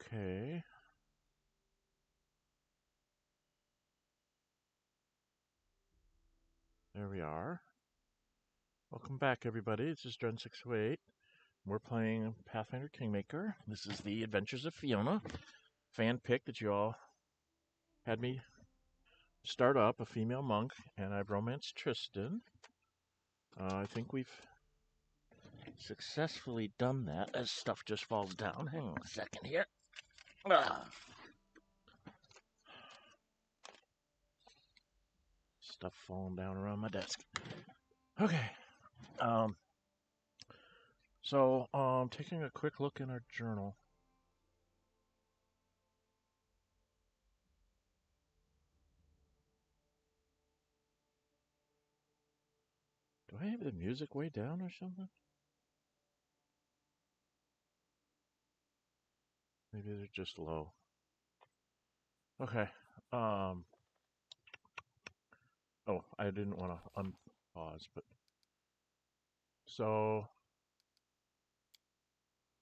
Okay. There we are. Welcome back, everybody. This is Dren608. We're playing Pathfinder Kingmaker. This is the Adventures of Fiona. Fan pick that you all had me start up, a female monk, and I've romanced Tristan. I think we've successfully done that as stuff just falls down. Hang on a second here. Stuff falling down around my desk. Okay. Taking a quick look in our journal. Do I have the music way down or something? Maybe they're just low. Okay. Oh, I didn't want to unpause, but so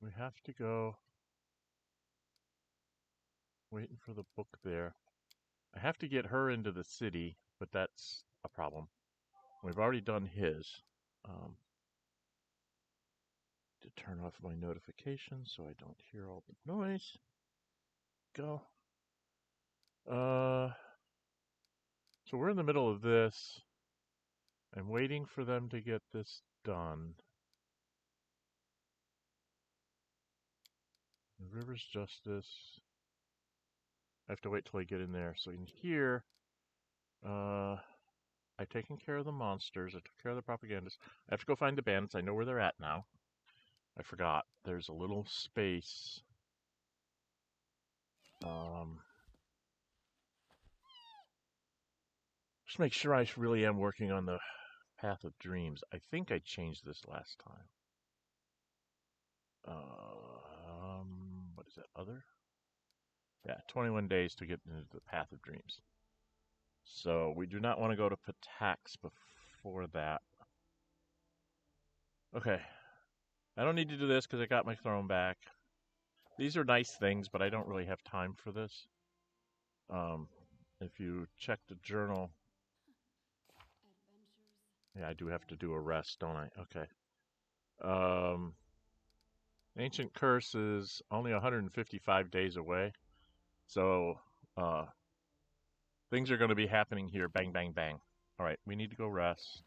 we have to go waiting for the book there. I have to get her into the city, but that's a problem. We've already done his. To turn off my notifications so I don't hear all the noise. Go. So we're in the middle of this. I'm waiting for them to get this done. The River's Justice. I have to wait till I get in there. So in here, I've taken care of the monsters. I took care of the propagandists. I have to go find the bandits. I know where they're at now. I forgot. There's a little space. Just make sure I really am working on the Path of Dreams. I think I changed this last time. What is that? Other? Yeah, 21 days to get into the Path of Dreams. So we do not want to go to Patax before that. Okay. I don't need to do this because I got my throne back. These are nice things, but I don't really have time for this. If you check the journal... Yeah, I do have to do a rest, don't I? Okay. Ancient Curse is only 155 days away. So, things are going to be happening here. Bang, bang, bang. All right, we need to go rest.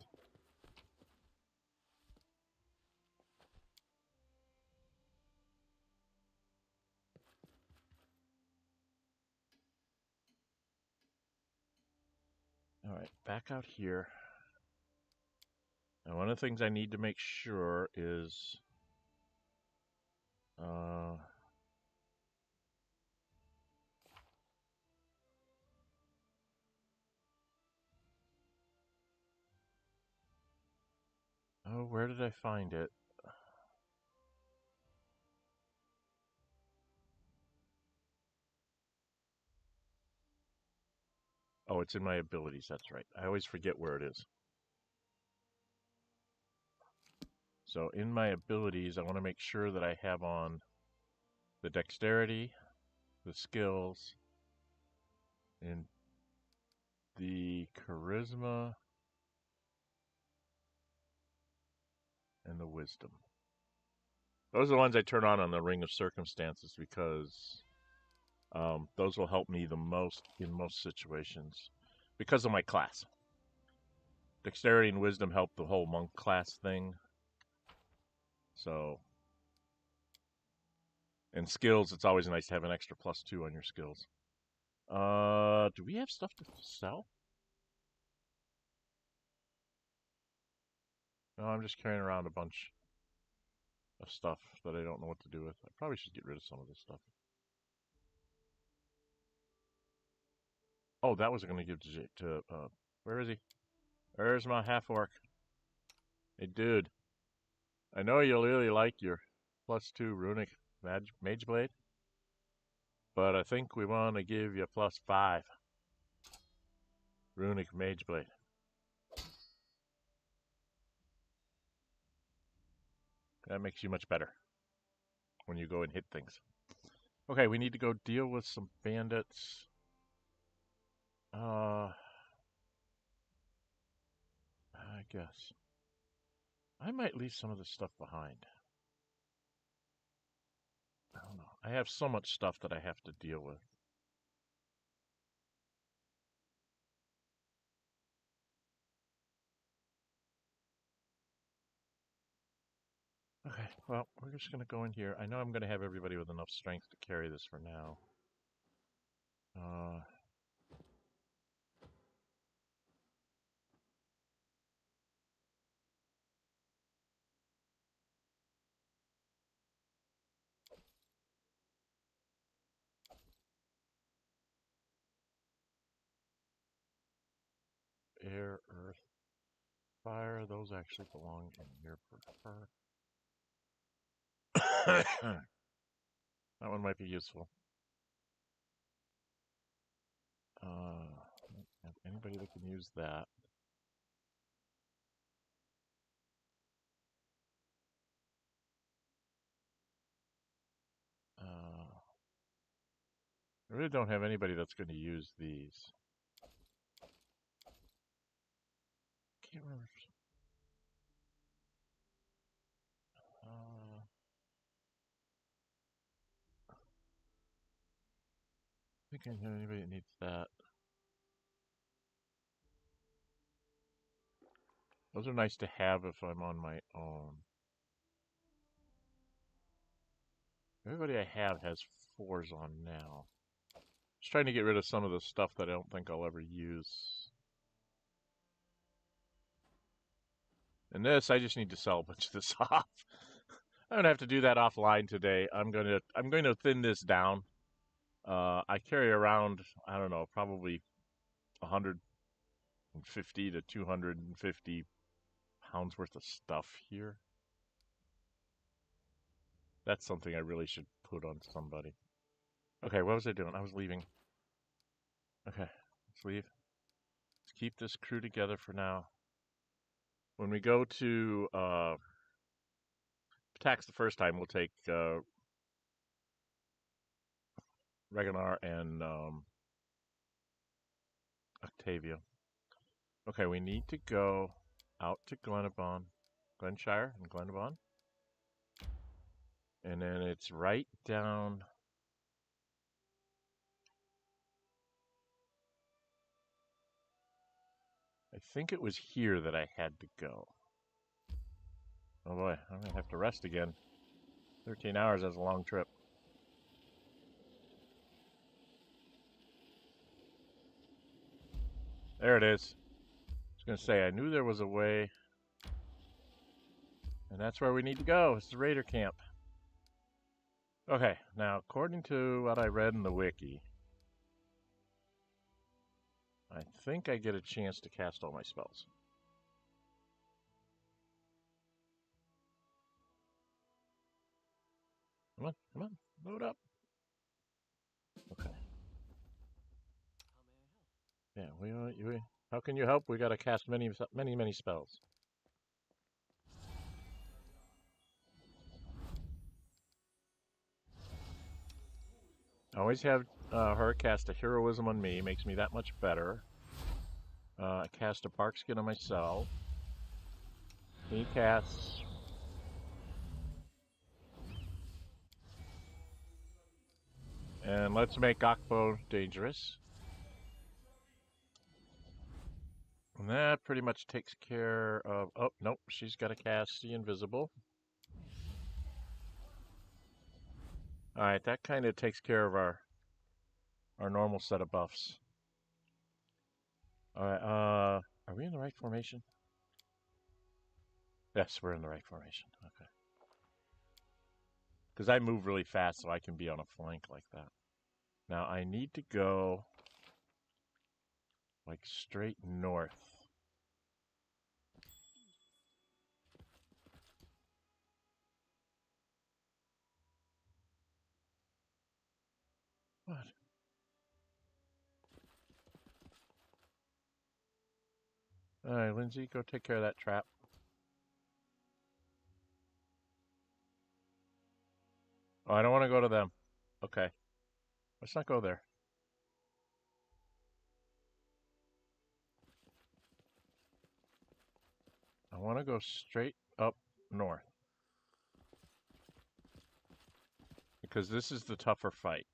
All right, back out here. And one of the things I need to make sure is... Oh, where did I find it? Oh, it's in my abilities, that's right. I always forget where it is. So in my abilities, I want to make sure that I have on the dexterity, the skills, and the charisma, and the wisdom. Those are the ones I turn on the Ring of Circumstances because those will help me the most in most situations because of my class. Dexterity and wisdom help the whole monk class thing. So, and skills, it's always nice to have an extra +2 on your skills. Do we have stuff to sell? No, I'm just carrying around a bunch of stuff that I don't know what to do with. I probably should get rid of some of this stuff. Oh, that was going to give to where is he? Where's my half-orc? Hey, dude. I know you'll really like your +2 runic mage blade, but I think we want to give you +5 runic mage blade. That makes you much better when you go and hit things. Okay, we need to go deal with some bandits. I guess. I might leave some of this stuff behind. I don't know. I have so much stuff that I have to deal with. Okay, well, we're just going to go in here. I know I'm going to have everybody with enough strength to carry this for now. Air, earth, fire, those actually belong in here for her. That one might be useful. Anybody that can use that. I really don't have anybody that's going to use these. Can't remember. I think I know anybody that needs that. Those are nice to have if I'm on my own. Everybody I have has 4s on now. Just trying to get rid of some of the stuff that I don't think I'll ever use. And this, I just need to sell a bunch of this off. I'm gonna have to do that offline today. I'm going to thin this down. I carry around, I don't know, probably 150 to 250 pounds worth of stuff here. That's something I really should put on somebody. Okay, what was I doing? I was leaving. Okay, let's leave. Let's keep this crew together for now. When we go to attacks the first time, we'll take Reganar and Octavia. Okay, we need to go out to Glenshire and Glenavon. And then it's right down. I think it was here that I had to go. Oh boy, I'm going to have to rest again. 13 hours, that's a long trip. There it is. I was going to say, I knew there was a way. And that's where we need to go. It's the Raider camp. Okay, now according to what I read in the wiki, I think I get a chance to cast all my spells. Come on, load up. Okay. Yeah, how can you help? We got to cast many spells. I always have her cast a heroism on me, makes me that much better. I cast a bark skin on myself. He casts. And let's make Akpo dangerous. And that pretty much takes care of. Oh, nope, she's got to cast the invisible. Alright, that kind of takes care of our normal set of buffs. Alright, are we in the right formation? Yes, we're in the right formation. Okay. Because I move really fast, so I can be on a flank like that. Now, I need to go like straight north. What? Alright, Lindsay, go take care of that trap. Oh, I don't want to go to them. Okay. Let's not go there. I want to go straight up north. Because this is the tougher fight.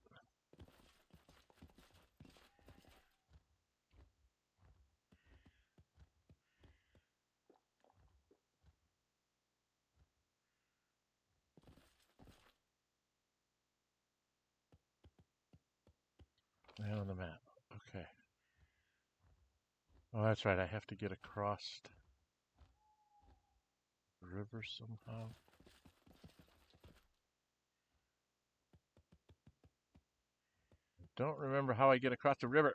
Right on the map. Okay. Oh, that's right. I have to get across the river somehow. Don't remember how I get across the river.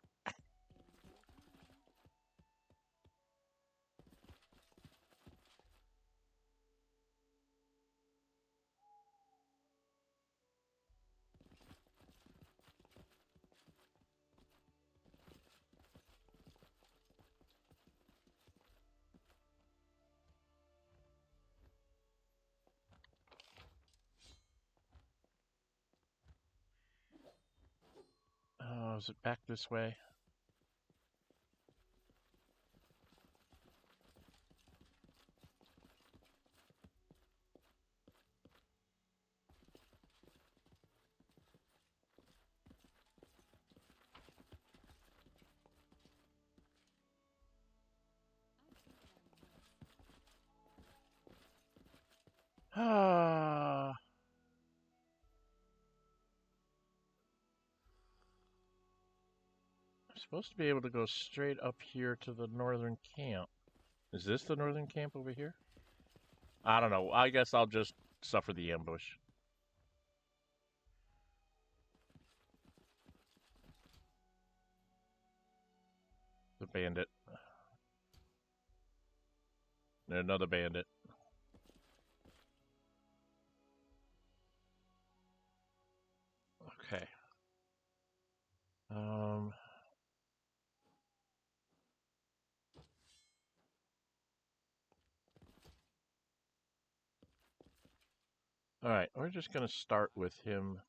Oh, is it back this way? Ah. I'm supposed to be able to go straight up here to the northern camp. Is this the northern camp over here? I don't know. I guess I'll just suffer the ambush. The bandit. Another bandit. Okay. Alright, we're just going to start with him.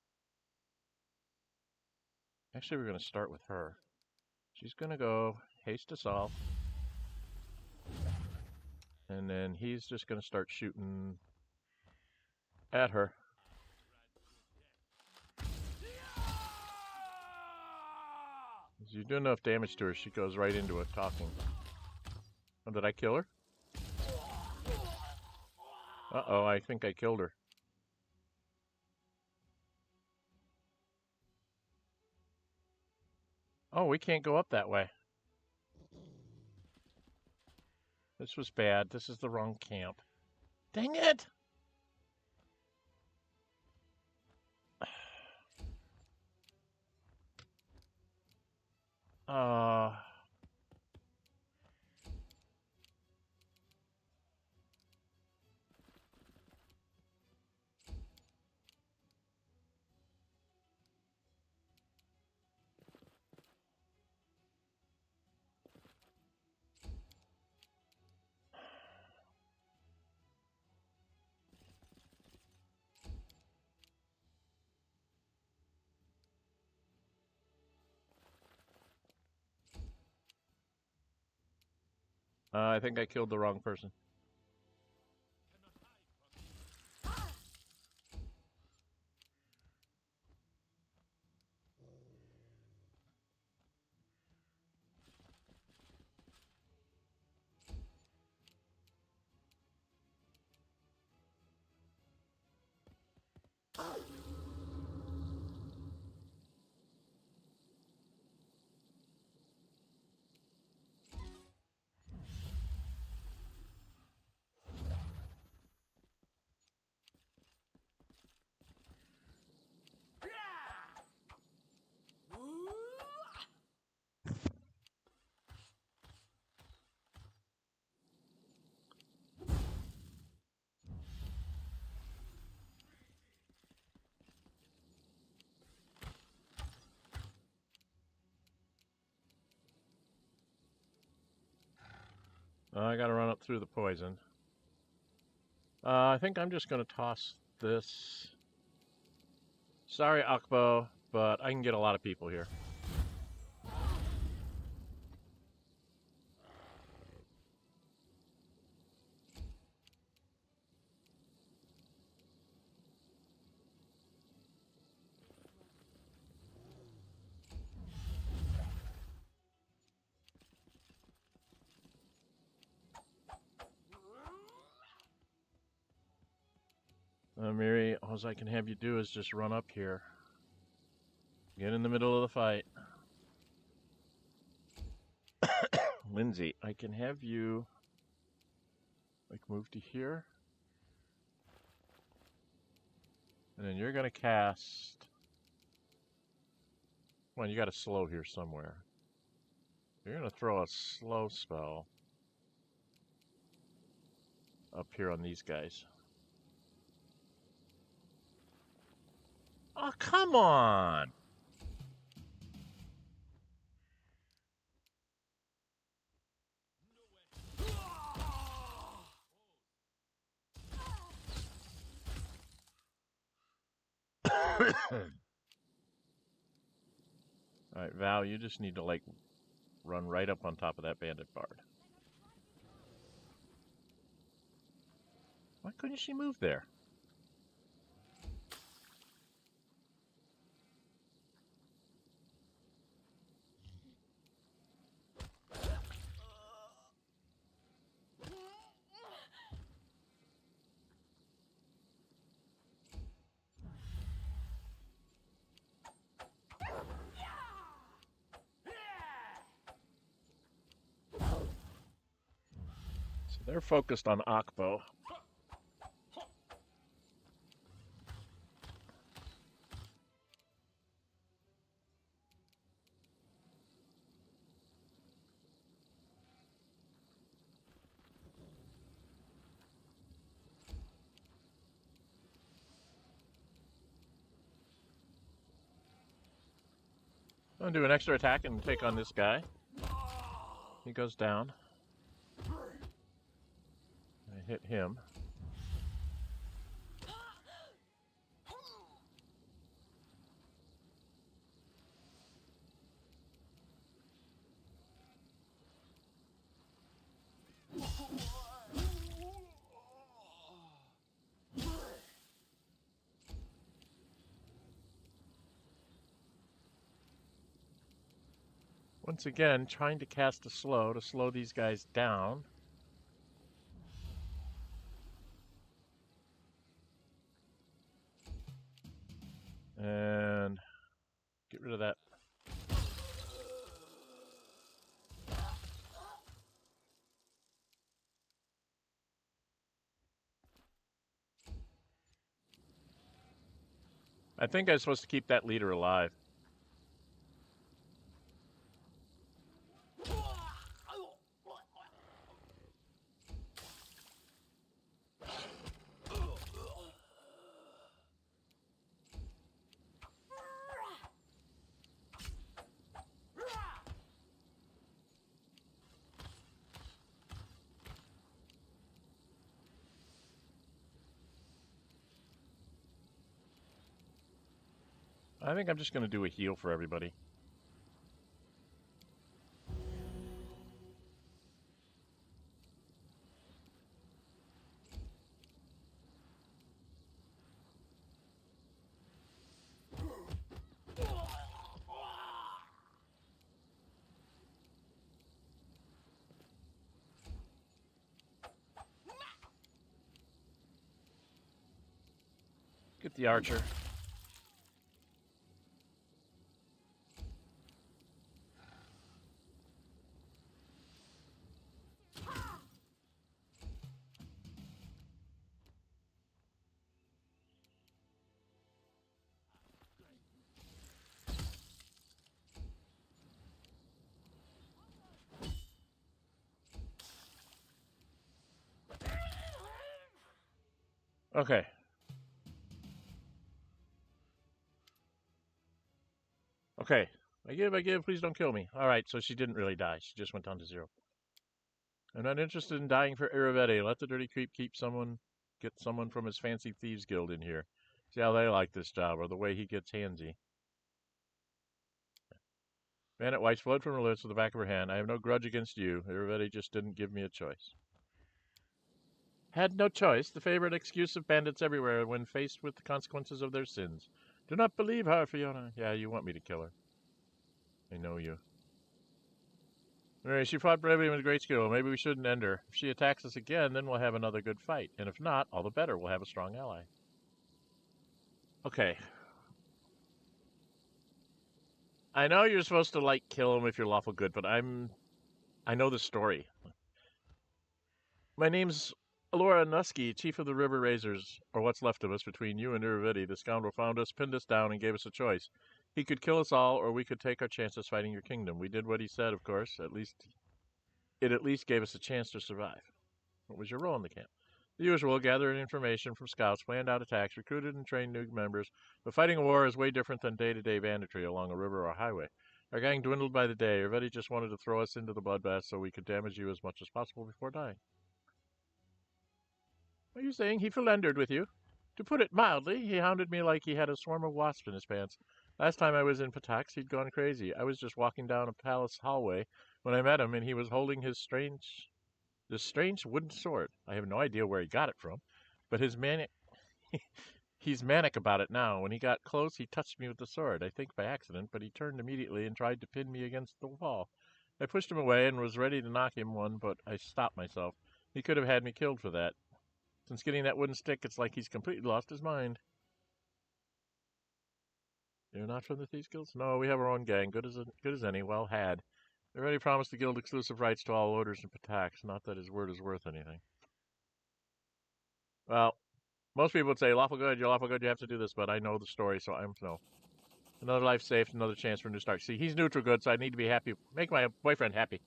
Actually, we're going to start with her. She's going to go haste us all. And then he's just going to start shooting at her. As you do enough damage to her, she goes right into it talking. Oh, did I kill her? Uh-oh, I think I killed her. Oh, we can't go up that way. This was bad. This is the wrong camp. Dang it! Uh... I think I killed the wrong person. I gotta run up through the poison. I think I'm just gonna toss this. Sorry, Akbo. but I can get a lot of people here. Miri, all I can have you do is just run up here. Get in the middle of the fight. Lindsay, I can have you like move to here. And then you're gonna cast. Well, you got a slow here somewhere. You're gonna throw a slow spell up here on these guys. Oh, come on! Alright, Val, you just need to, like, run right up on top of that bandit bard. Why couldn't she move there? So they're focused on Akbo. I'm gonna do an extra attack and take on this guy. He goes down. I hit him. Once again, trying to cast a slow to slow these guys down. And get rid of that. I think I'm supposed to keep that leader alive. I think I'm just going to do a heal for everybody. Get the archer. Okay. Okay. I give, please don't kill me. Alright, so she didn't really die. She just went down to 0. I'm not interested in dying for Iravete. Let the dirty creep get someone from his fancy thieves guild in here. See how they like this job, or the way he gets handsy. Bandit wipes blood from her lips with the back of her hand. I have no grudge against you. Everybody just didn't give me a choice. Had no choice, the favorite excuse of bandits everywhere when faced with the consequences of their sins. Do not believe her, Fiona. Yeah, you want me to kill her. I know you. Anyway, she fought bravely with great skill. Maybe we shouldn't end her. If she attacks us again, then we'll have another good fight. And if not, all the better. We'll have a strong ally. Okay. I know you're supposed to, like, kill him if you're lawful good, but I know the story. My name's Alora Nusky, chief of the River Razors, or what's left of us. Between you and Irividi, the scoundrel found us, pinned us down, and gave us a choice. He could kill us all, or we could take our chances fighting your kingdom. We did what he said, of course. It at least gave us a chance to survive. What was your role in the camp? The usual, gathering information from scouts, planned out attacks, recruited and trained new members. But fighting a war is way different than day-to-day banditry along a river or highway. Our gang dwindled by the day. Irividi just wanted to throw us into the bloodbath so we could damage you as much as possible before dying. Are you saying he philandered with you? To put it mildly, he hounded me like he had a swarm of wasps in his pants. Last time I was in Patax, he'd gone crazy. I was just walking down a palace hallway when I met him, and he was holding this strange wooden sword. I have no idea where he got it from, but he's manic about it now. When he got close, he touched me with the sword, I think by accident, but he turned immediately and tried to pin me against the wall. I pushed him away and was ready to knock him one, but I stopped myself. He could have had me killed for that. Since getting that wooden stick, it's like he's completely lost his mind. You're not from the Thieves Guilds? No, we have our own gang, good as any, well had. We already promised the guild exclusive rights to all orders in Patax, not that his word is worth anything. Well, most people would say, lawful good, you're lawful good, you have to do this, but I know the story, so I'm no. Another life saved, another chance for a new start. See, he's neutral good, so I need to be happy. Make my boyfriend happy.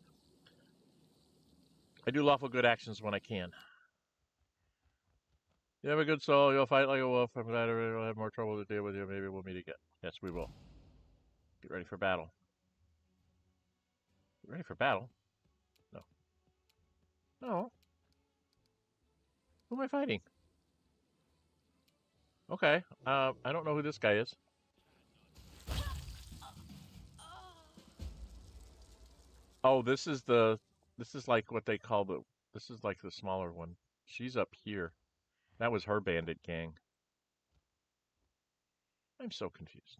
I do lawful good actions when I can. You have a good soul. You'll fight like a wolf. I'm glad we'll have more trouble to deal with you. Maybe we'll meet again. Yes, we will. Get ready for battle. Get ready for battle? No. No. Who am I fighting? Okay. I don't know who this guy is. Oh, this is like what they call this is like the smaller one. She's up here. That was her bandit gang. I'm so confused.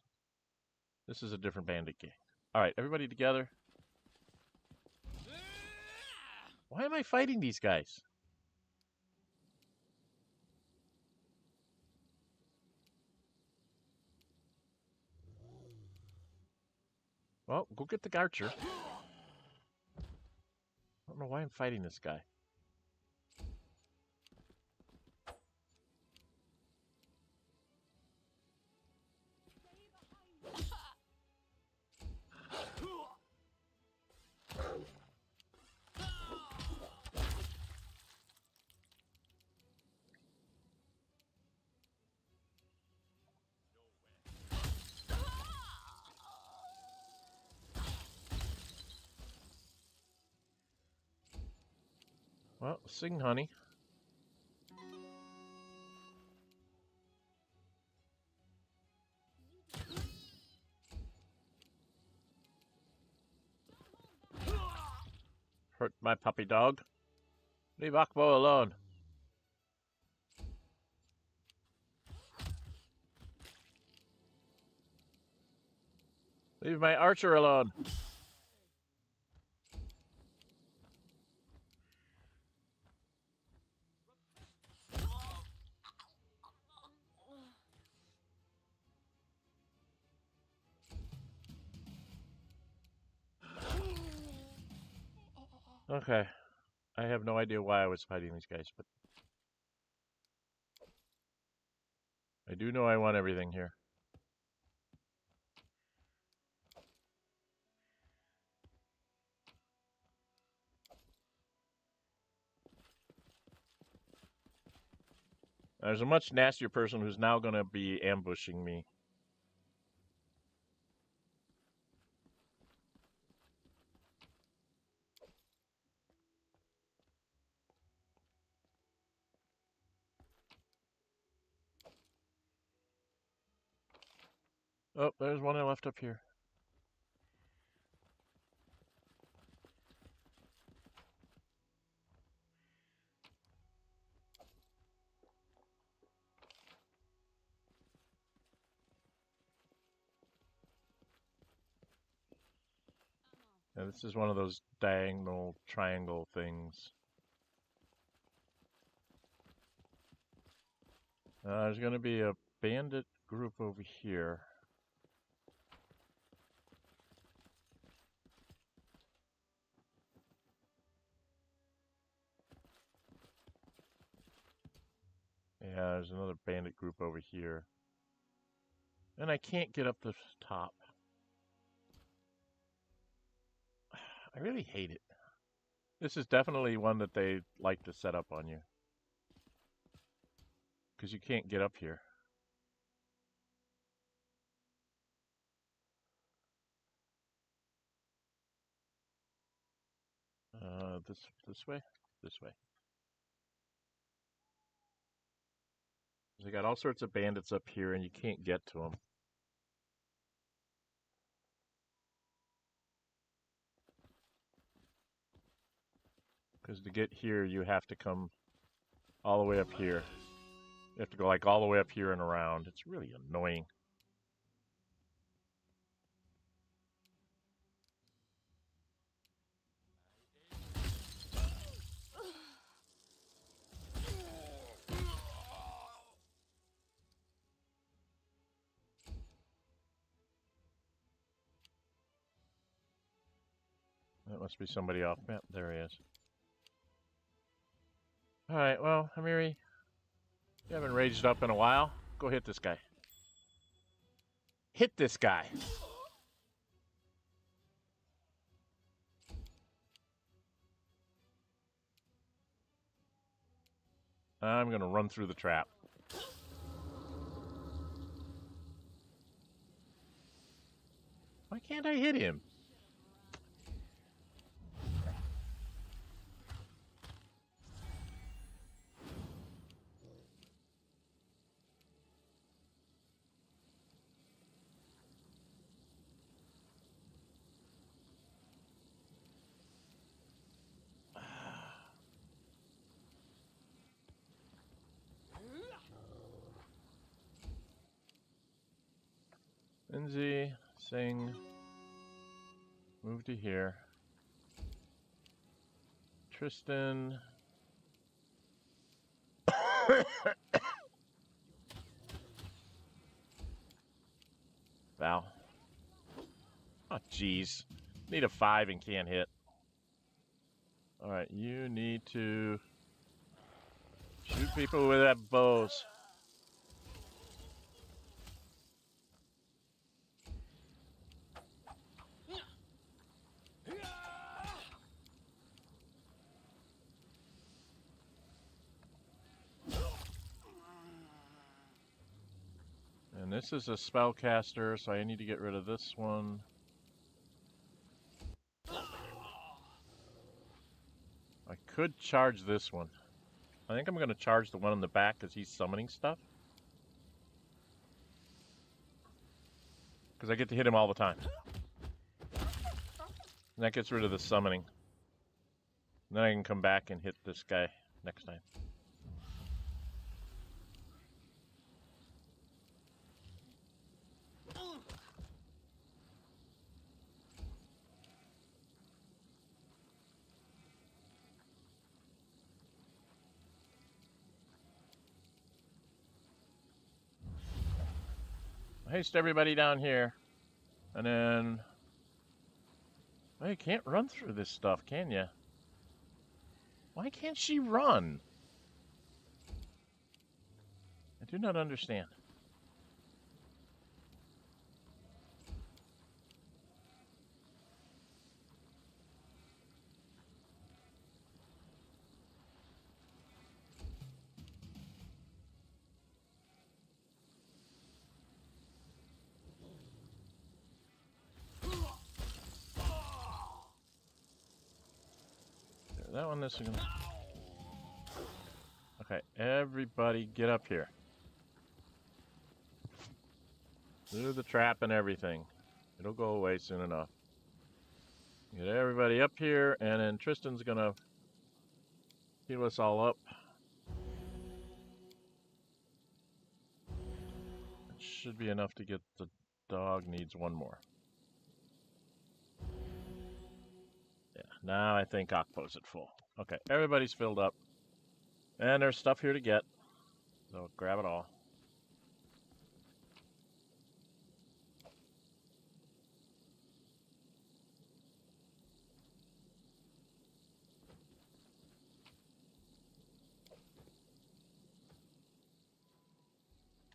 This is a different bandit gang. All right, everybody together. Why am I fighting these guys? Well, go get the archer. I don't know why I'm fighting this guy. Well, sing, honey. Hurt my puppy dog. Leave Akbo alone. Leave my archer alone. Okay. I have no idea why I was fighting these guys, but I do know I want everything here. There's a much nastier person who's now going to be ambushing me. Oh, there's one I left up here. And this is one of those diagonal triangle things. There's going to be a bandit group over here. Yeah, there's another bandit group over here. And I can't get up the top. I really hate it. This is definitely one that they like to set up on you. Because you can't get up here. This way? This way. They got all sorts of bandits up here and you can't get to them. Because to get here, you have to come all the way up here. You have to go like all the way up here and around. It's really annoying. That must be somebody off map. There he is. Alright, well, Amiri, you haven't raged up in a while. Go hit this guy. Hit this guy! I'm gonna run through the trap. Why can't I hit him? Lindsay, Sing, move to here. Tristan. Val. Oh, jeez. Need a 5 and can't hit. Alright, you need to shoot people with that bows. And this is a spellcaster, so I need to get rid of this one. I could charge this one. I think I'm going to charge the one in the back because he's summoning stuff. Because I get to hit him all the time. And that gets rid of the summoning. And then I can come back and hit this guy next time. Haste everybody down here. And then... well, you can't run through this stuff, can you? Why can't she run? I do not understand. That one, this is gonna... okay, everybody get up here. Through the trap and everything. It'll go away soon enough. Get everybody up here, and then Tristan's gonna heal us all up. It should be enough to get the dog. Needs one more. Now I think Akpo's at full. Okay, everybody's filled up. And there's stuff here to get. So grab it all.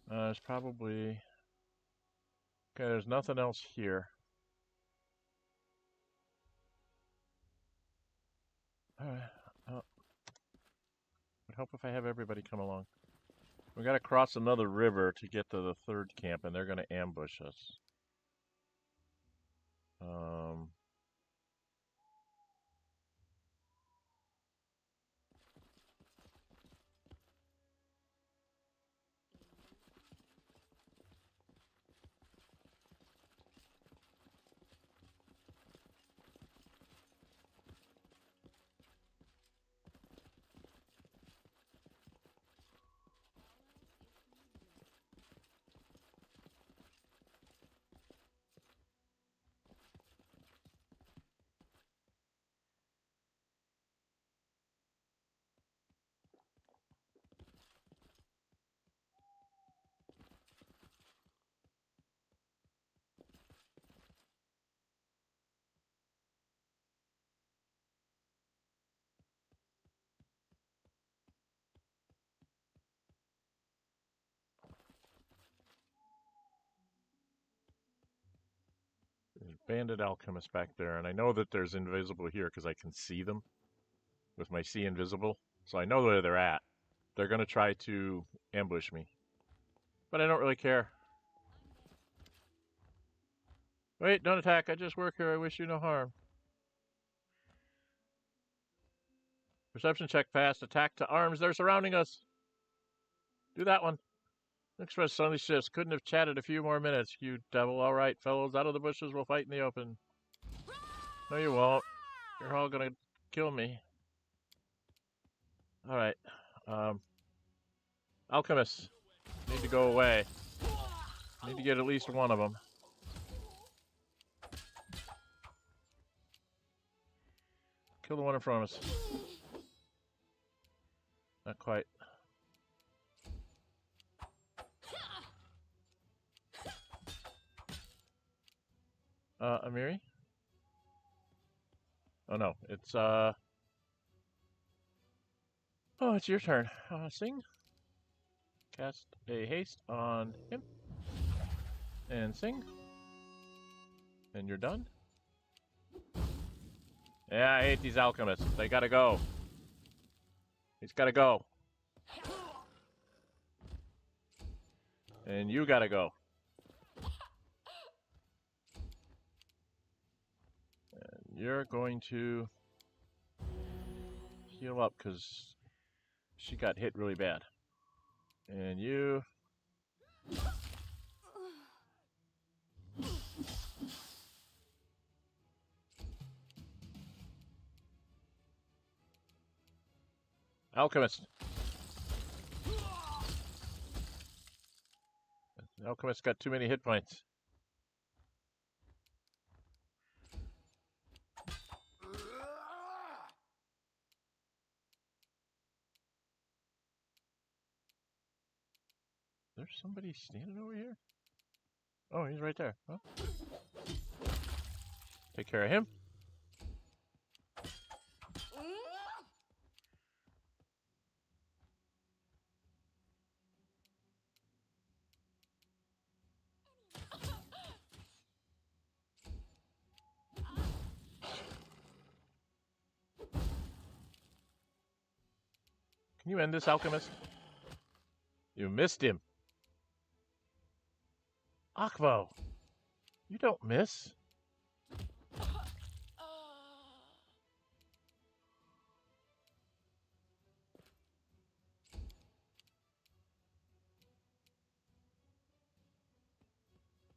There's probably... Okay, there's nothing else here. Would help if I have everybody come along. We gotta cross another river to get to the third camp, and they're gonna ambush us. There's bandit alchemists back there, and I know that there's invisible here because I can see them with my see invisible. So I know where they're at. They're gonna try to ambush me. But I don't really care. Wait, don't attack. I just work here. I wish you no harm. Perception check passed. Attack to arms. They're surrounding us. Do that one. Express suddenly shifts. Couldn't have chatted a few more minutes. You devil. All right, fellows. Out of the bushes. We'll fight in the open. No, you won't. You're all gonna kill me. All right. Alchemists need to go away. Need to get at least one of them. Kill the one in front of us. Not quite. Amiri? Oh no, it's oh, it's your turn. Sing. Cast a haste on him. And sing. And you're done. Yeah, I hate these alchemists. They gotta go. He's gotta go. And you gotta go. And you're going to heal up because she got hit really bad. And you... Alchemist. The alchemist got too many hit points. There's somebody standing over here? Oh, he's right there. Huh? Take care of him. Can you end this, alchemist? You missed him. Akvo, you don't miss.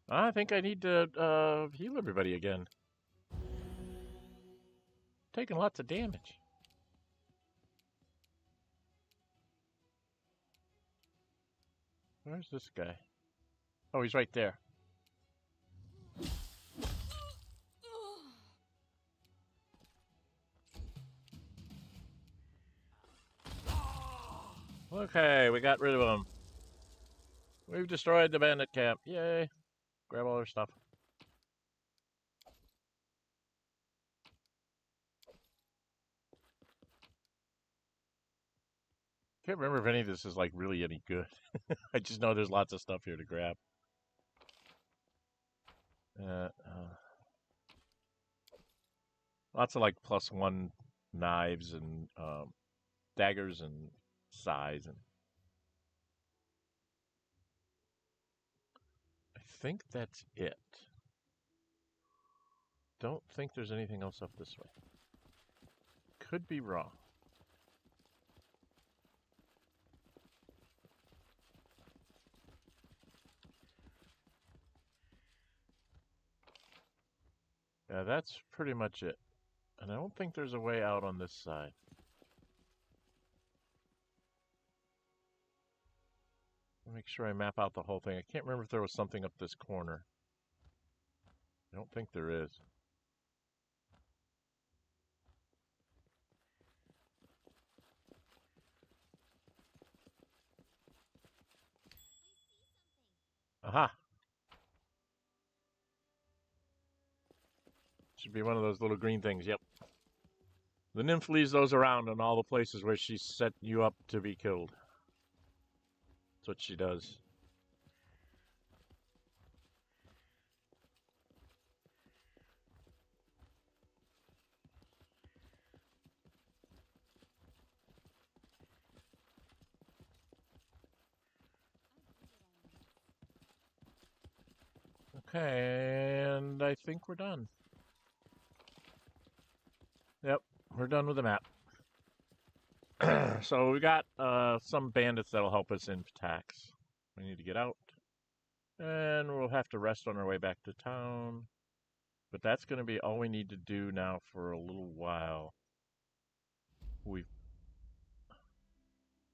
I think I need to heal everybody again. Taking lots of damage. Where's this guy? Oh, he's right there. Okay, we got rid of them. We've destroyed the bandit camp. Yay. Grab all their stuff. Can't remember if any of this is like really any good. I just know there's lots of stuff here to grab. Lots of like +1 knives and daggers and sais, and I think that's it. Don't think there's anything else up this way. Could be wrong. Yeah, that's pretty much it. And I don't think there's a way out on this side. Make sure I map out the whole thing. I can't remember if there was something up this corner. I don't think there is. Aha! Should be one of those little green things, yep. The nymph leaves those around in all the places where she set you up to be killed. That's what she does. Okay, and I think we're done. Yep, we're done with the map. So we got some bandits that'll help us in attacks. We need to get out. And we'll have to rest on our way back to town. But that's going to be all we need to do now for a little while.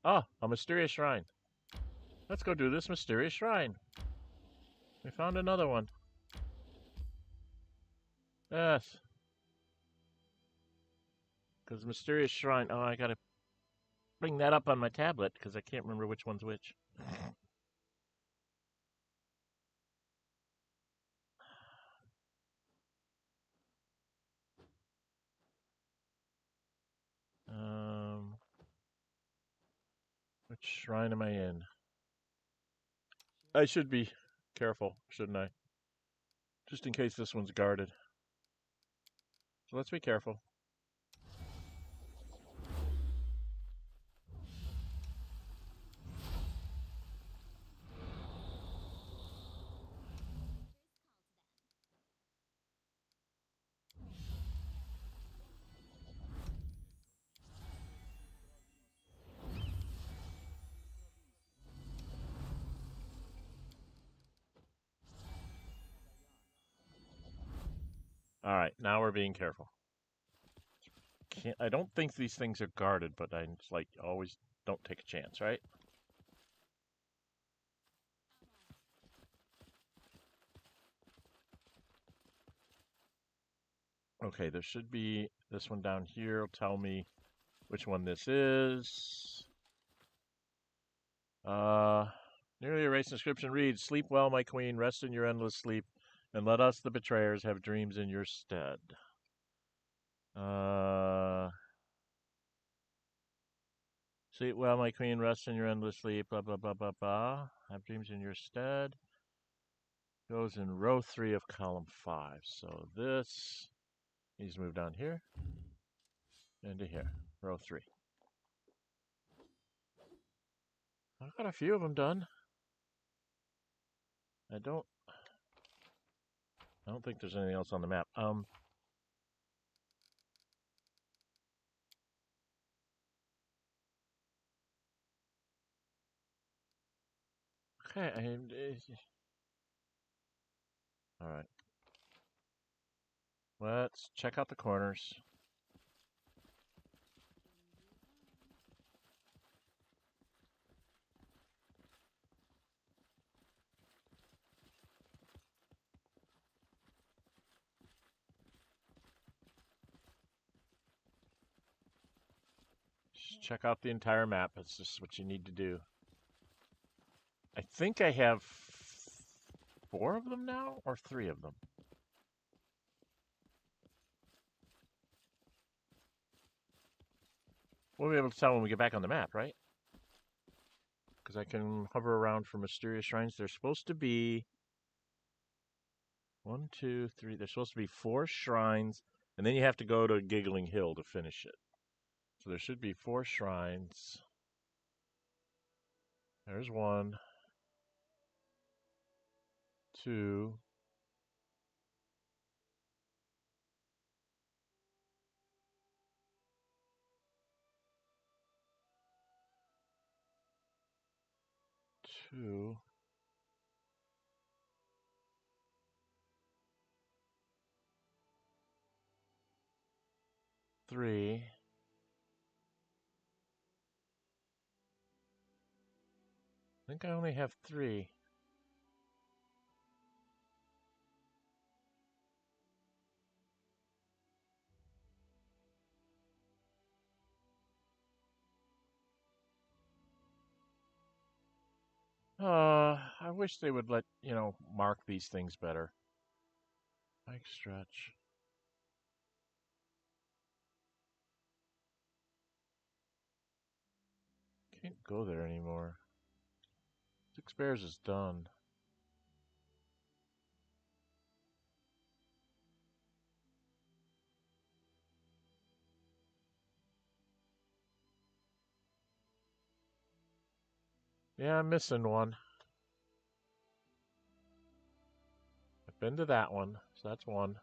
A mysterious shrine. Let's go do this mysterious shrine. We found another one. Yes. Because mysterious shrine. Oh, I got to bring that up on my tablet because I can't remember which one's which. Which shrine am I in? I should be careful, shouldn't I? Just in case this one's guarded. So let's be careful. All right, now we're being careful. I don't think these things are guarded, but I just like always don't take a chance, right? Okay, there should be this one down here. Will tell me which one this is. Nearly erased inscription reads, "Sleep well, my queen. Rest in your endless sleep, and let us, the betrayers, have dreams in your stead." Sleep well, my queen. Rest in your endless sleep. Blah blah blah blah blah. Have dreams in your stead. Goes in row 3 of column 5. So this needs to move down here into here, row 3. I've got a few of them done. I don't think there's anything else on the map. Okay, all right. Let's check out the corners. check out the entire map. That's just what you need to do. I think I have 4 of them now, or 3 of them. We'll be able to tell when we get back on the map, right? Because I can hover around for mysterious shrines. There's supposed to be 1, 2, 3. There's supposed to be 4 shrines, and then you have to go to Giggling Hill to finish it. So there should be 4 shrines. There's 1, 2. 2. 3. I think I only have 3. I wish they would let, mark these things better. Bike stretch. Can't go there anymore. 6 Bears is done. Yeah, I'm missing one. I've been to that one, so that's 1.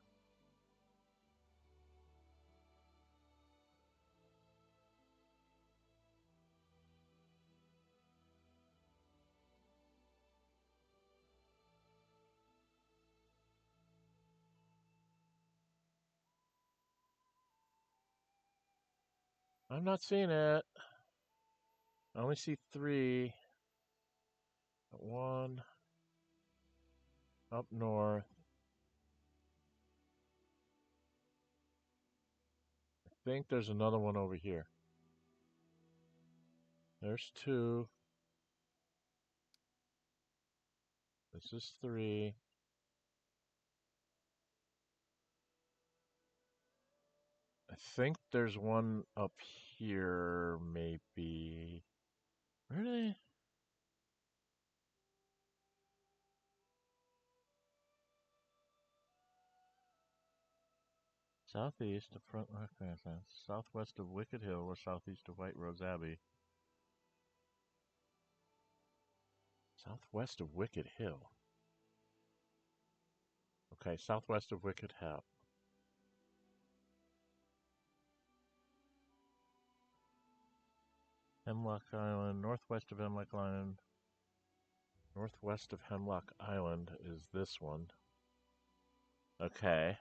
I'm not seeing it. I only see 3. 1 up north. I think there's another one over here. There's 2. This is 3. I think there's one up here, maybe. Where are they? Southeast of Front Southwest of Wicked Hill or southeast of White Rose Abbey. Southwest of Wicked Hill. Okay, southwest of Wicked Hill. Hemlock Island, northwest of Hemlock Island. Northwest of Hemlock Island is this one. Okay.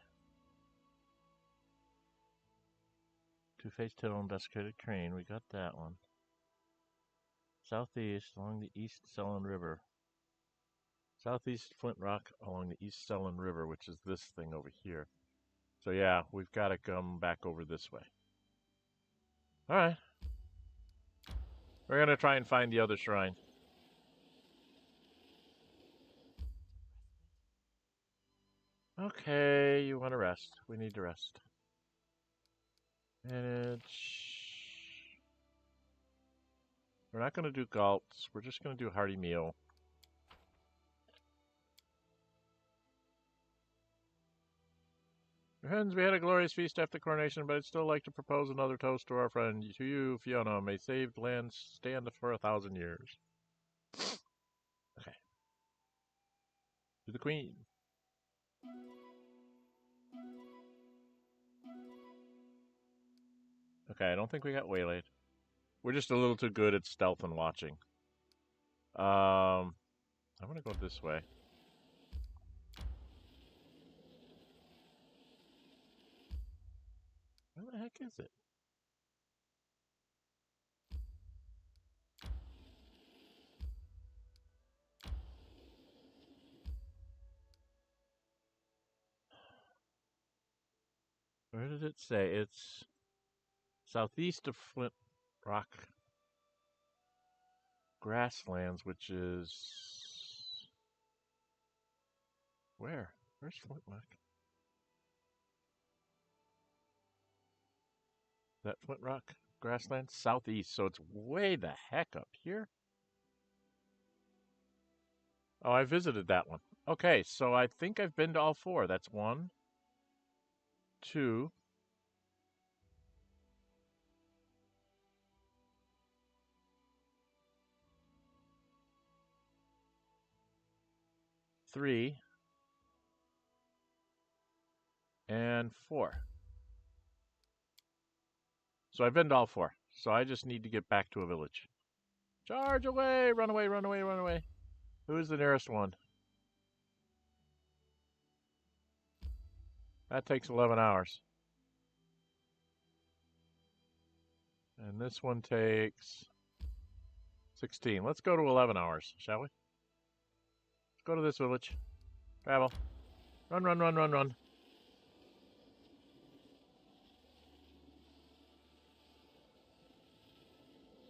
Two-Faced Hill and Desiccated Crane, we got that one. Southeast along the East Selland River. Southeast Flint Rock along the East Selland River, which is this thing over here. So yeah, we've got to come back over this way. Alright. We're going to try and find the other shrine. Okay, you want to rest. We need to rest. Manage. We're not going to do galts. We're just going to do hearty meal. Your friends, we had a glorious feast after coronation, but I'd still like to propose another toast to our friend. To you, Fiona, may saved land stand for 1,000 years. Okay. To the Queen. Okay, I don't think we got waylaid. We're just a little too good at stealth and watching. I'm gonna go this way. Where the heck is it? Where did it say? It's southeast of Flint rock grasslands, which is where? Where's Flintlock? That Flint Rock grassland? Southeast, so it's way the heck up here. Oh, I visited that one. Okay, so I think I've been to all four. That's 1, 2, 3, and 4. So I've been to all 4. So I just need to get back to a village. Charge away! Run away, run away, run away. Who's the nearest one? That takes 11 hours. And this one takes 16. Let's go to 11 hours, shall we? Let's go to this village. Travel. Run, run, run, run, run.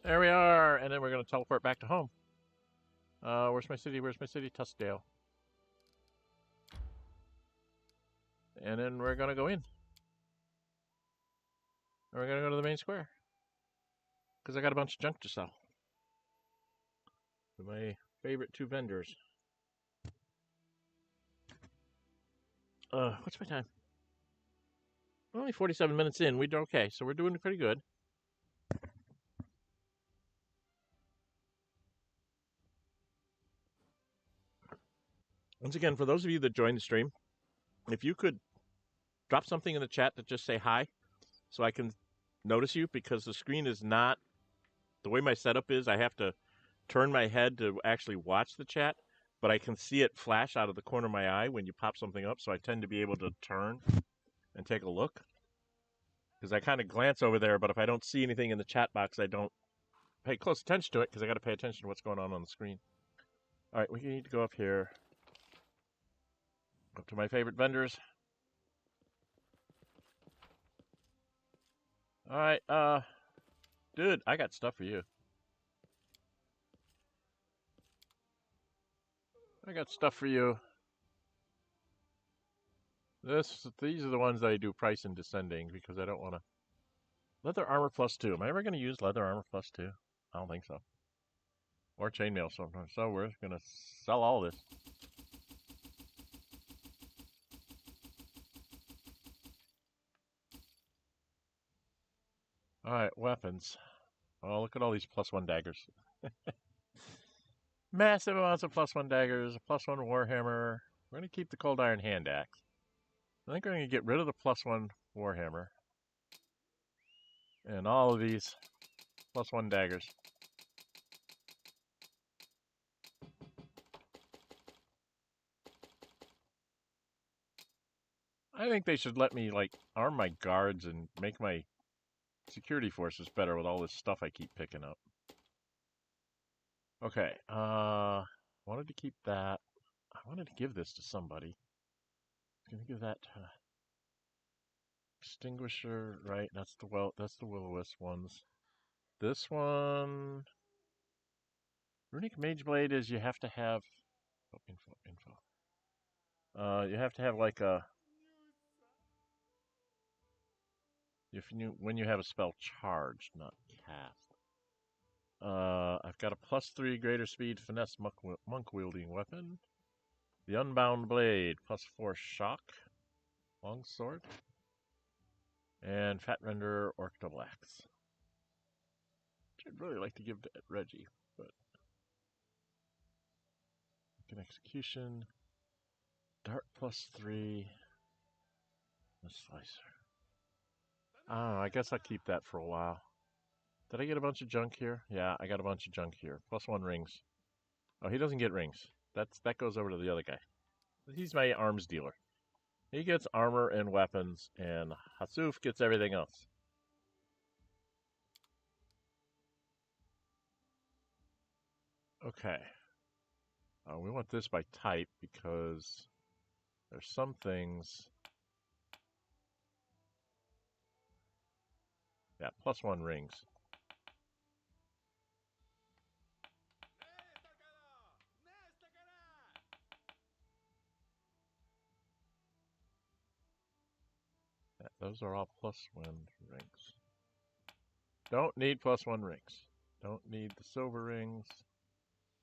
There we are. And then we're going to teleport back to home. Where's my city? Where's my city? Tuskdale. And then we're going to go in. And we're going to go to the main square. Because I got a bunch of junk to sell. To my favorite 2 vendors. What's my time? We're only 47 minutes in. We're okay. So we're doing pretty good. Once again, for those of you that joined the stream, if you could drop something in the chat to just say hi so I can notice you, because the screen is not the way my setup is. I have to turn my head to actually watch the chat, but I can see it flash out of the corner of my eye when you pop something up, so I tend to be able to turn and take a look. Because I kind of glance over there, but if I don't see anything in the chat box, I don't pay close attention to it, because I got to pay attention to what's going on the screen. All right, we need to go up here. Up to my favorite vendors. All right, dude, I got stuff for you. I got stuff for you. These are the ones that I do price and descending, because I don't want to. Leather armor +2. Am I ever going to use leather armor +2? I don't think so. Or chainmail sometimes. So we're going to sell all this. All right, weapons. Oh, look at all these +1 daggers. Massive amounts of +1 daggers, a +1 warhammer. We're going to keep the cold iron hand axe. I think we're going to get rid of the +1 warhammer. And all of these +1 daggers. I think they should let me, like, arm my guards and make my security forces better with all this stuff I keep picking up. Okay, wanted to keep that. I wanted to give this to somebody. I'm gonna give that to Extinguisher, right? That's the Will-O-Wisp ones. This one, Runic Mage Blade is you have to have info. You have to have like a when you have a spell charged, not cast. I've got a +3 greater speed finesse monk wielding weapon. The Unbound Blade, +4 shock, longsword, and Fat Render Orc Double Axe. Which I'd really like to give to Reggie, but an execution, dart +3, a slicer. Oh, I guess I'll keep that for a while. Did I get a bunch of junk here? Yeah, I got a bunch of junk here. +1 rings. Oh, he doesn't get rings. That goes over to the other guy. He's my arms dealer. He gets armor and weapons, and Hasuf gets everything else. Okay. We want this by type because there's some things. Yeah, +1 rings. Those are all +1 rings. Don't need +1 rings. Don't need the silver rings.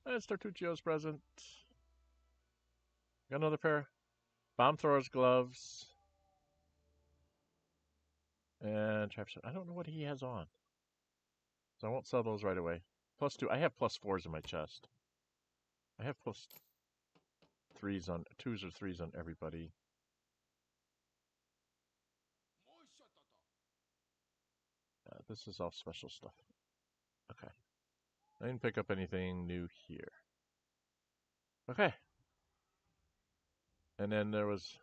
It's Tartuccio's present. Got another pair. Bomb throwers gloves. And trap shot. I don't know what he has on. So I won't sell those right away. +2. I have +4s in my chest. I have +3s on 2s or 3s on everybody. This is all special stuff. Okay. I didn't pick up anything new here. Okay. And then there was...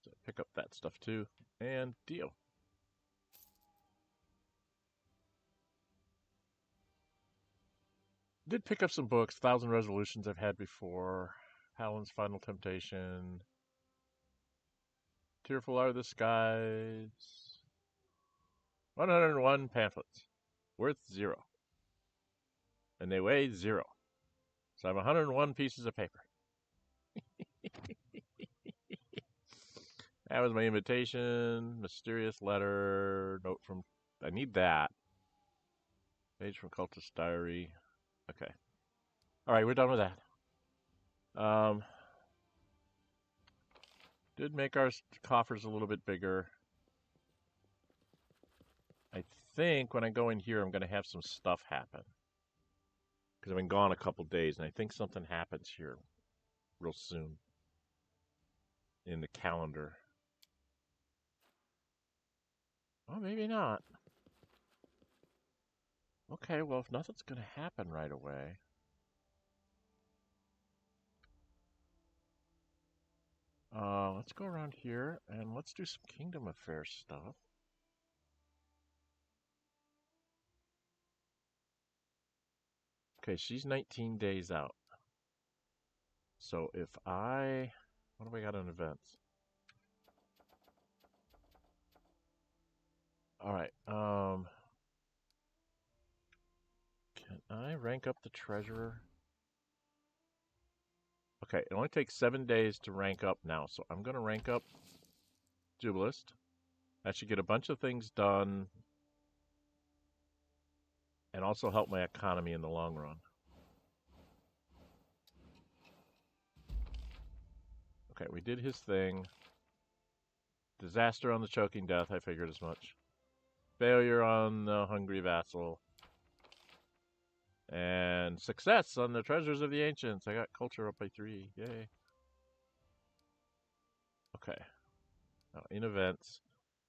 So pick up that stuff too. And deal. Did pick up some books. 1,000 Resolutions I've had before. Palin's Final Temptation. Tearful Are the Skies. 101 pamphlets. Worth 0. And they weigh 0. So I have 101 pieces of paper. That was my invitation. Mysterious letter. Note from... I need that. Page from Cultist Diary. Okay. Alright, we're done with that. Did make our coffers a little bit bigger. I think when I go in here, I'm going to have some stuff happen. Because I've been gone a couple days, and I think something happens here real soon in the calendar. Oh, maybe not. Okay, well, if nothing's going to happen right away... let's go around here, and let's do some Kingdom Affairs stuff. Okay, she's 19 days out. So if I... What do we got on events? Alright, can I rank up the treasurer? Okay, it only takes 7 days to rank up now, so I'm going to rank up Jubilist. That should get a bunch of things done and also help my economy in the long run. Okay, we did his thing. Disaster on the Choking Death, I figured as much. Failure on the Hungry Vassal. And success on the Treasures of the Ancients. I got culture up by 3. Yay. Okay. Now, in events,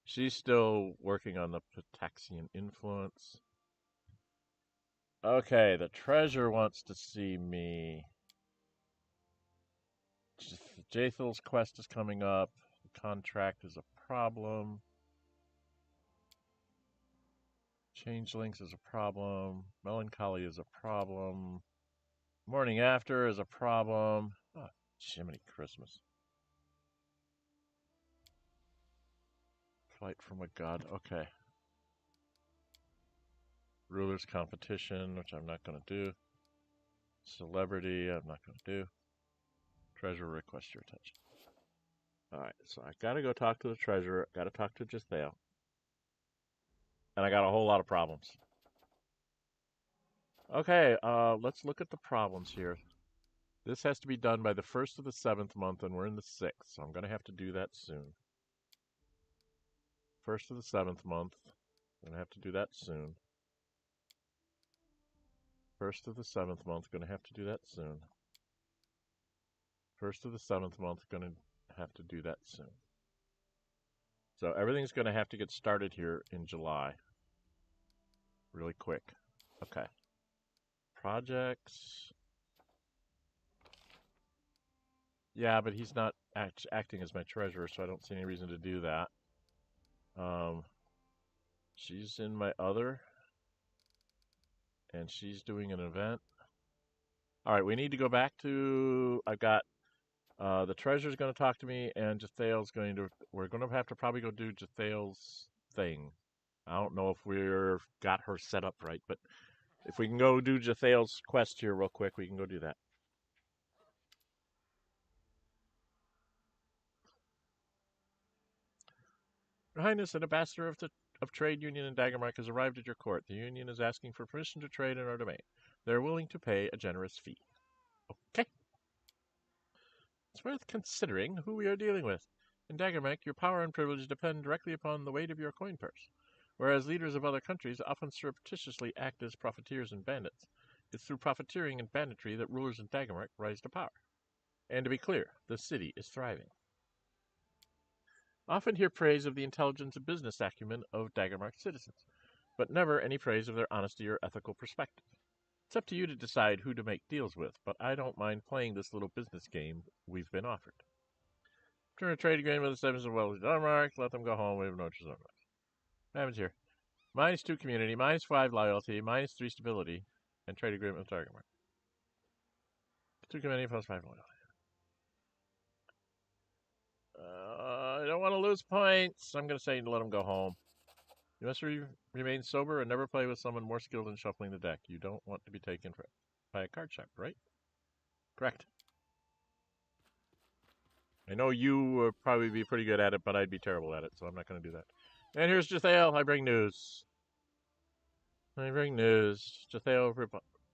she's still working on the Pataxian influence. Okay, the treasure wants to see me. Jathel's quest is coming up. The contract is a problem. Changelings is a problem. Melancholy is a problem. Morning After is a problem. Oh, Jiminy Christmas. Flight from a God. Okay. Ruler's Competition, which I'm not going to do. Celebrity, I'm not going to do. Treasurer, request your attention. Alright, so I got to go talk to the treasurer. Got to talk to Jathael. And I got a whole lot of problems. Okay, let's look at the problems here. This has to be done by the 1st of the 7th month, and we're in the 6th, so I'm going to have to do that soon. 1st of the 7th month. I'm going to have to do that soon. 1st of the 7th month. Going to have to do that soon. 1st of the 7th month. Going to have to do that soon. So everything's going to have to get started here in July. Really quick. Okay. Projects. Yeah, but he's not acting as my treasurer, so I don't see any reason to do that. She's in my other, and she's doing an event. All right, we need to go back to, I've got, the treasurer's going to talk to me, and Jathael's going to, we're going to have to probably go do Jathael's thing. I don't know if we're got her set up right, but If we can go do Jathael's quest here real quick, we can go do that. Your Highness, an ambassador of Trade Union in Daggermark has arrived at your court. The union is asking for permission to trade in our domain. They are willing to pay a generous fee. Okay. It's worth considering who we are dealing with. In Daggermark, your power and privilege depend directly upon the weight of your coin purse, whereas leaders of other countries often surreptitiously act as profiteers and bandits. It's through profiteering and banditry that rulers in Daggermark rise to power. And to be clear, the city is thriving. Often hear praise of the intelligence and business acumen of Daggermark citizens, but never any praise of their honesty or ethical perspective. It's up to you to decide who to make deals with, but I don't mind playing this little business game we've been offered. Turn a trade agreement with the Sevens of Welsh Daggermark, let them go home, we have no interest in What happens here? -2 community, -5 loyalty, -3 stability, and trade agreement with Daggermark. 2 community plus 5 loyalty. I don't want to lose points. I'm going to say let them go home. You must remain sober and never play with someone more skilled in shuffling the deck. You don't want to be taken by a card sharp, right? Correct. I know you would probably be pretty good at it, but I'd be terrible at it, so I'm not going to do that. And here's Jathael. I bring news. Jathael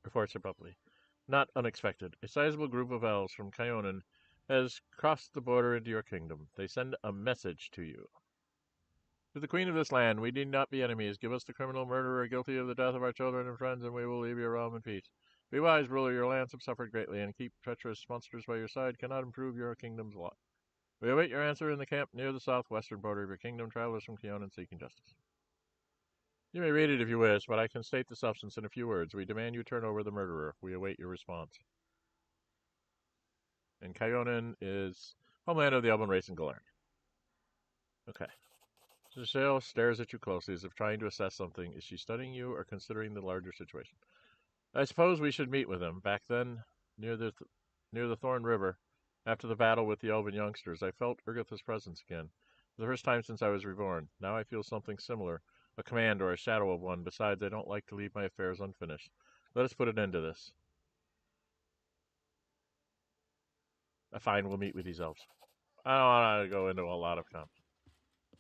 reports abruptly. Not unexpected. A sizable group of elves from Kyonan has crossed the border into your kingdom. They send a message to you. To the queen of this land, we need not be enemies. Give us the criminal murderer guilty of the death of our children and friends, and we will leave your realm in peace. Be wise, ruler. Your lands have suffered greatly, and keep treacherous monsters by your side cannot improve your kingdom's lot. We await your answer in the camp near the southwestern border of your kingdom, travelers from Kyonan seeking justice. You may read it if you wish, but I can state the substance in a few words. We demand you turn over the murderer. We await your response. And Kyonan is homeland of the Elven race in Galarian. Okay. Jathael stares at you closely as if trying to assess something. Is she studying you or considering the larger situation? I suppose we should meet with him. Back then, near the Thorn River, after the battle with the Elven youngsters, I felt Urgatha's presence again. For the first time since I was reborn. Now I feel something similar, a command or a shadow of one. Besides, I don't like to leave my affairs unfinished. Let us put an end to this. Fine, we'll meet with these elves. I don't want to go into a lot of comments.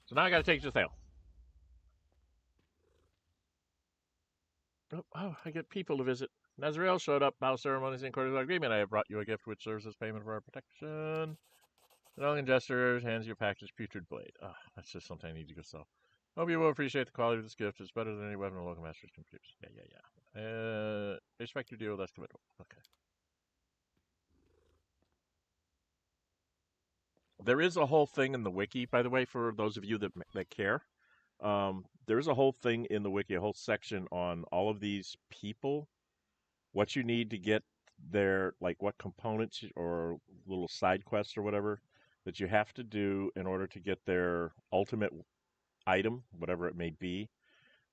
So now I got to take Jathael. Oh, I get people to visit. Nazriel showed up. Bow ceremonies and quarters of agreement. I have brought you a gift which serves as payment for our protection. The Elven gesture hands you a package putrid blade. Oh, that's just something I need to go sell. Hope you will appreciate the quality of this gift. It's better than any weapon a local masters can produce. Yeah. Expect your deal less committal. Okay. There is a whole thing in the wiki, by the way, for those of you that care. There is a whole thing in the wiki, a whole section on all of these people, what you need to get their, like what components or little side quests or whatever that you have to do in order to get their ultimate item, whatever it may be.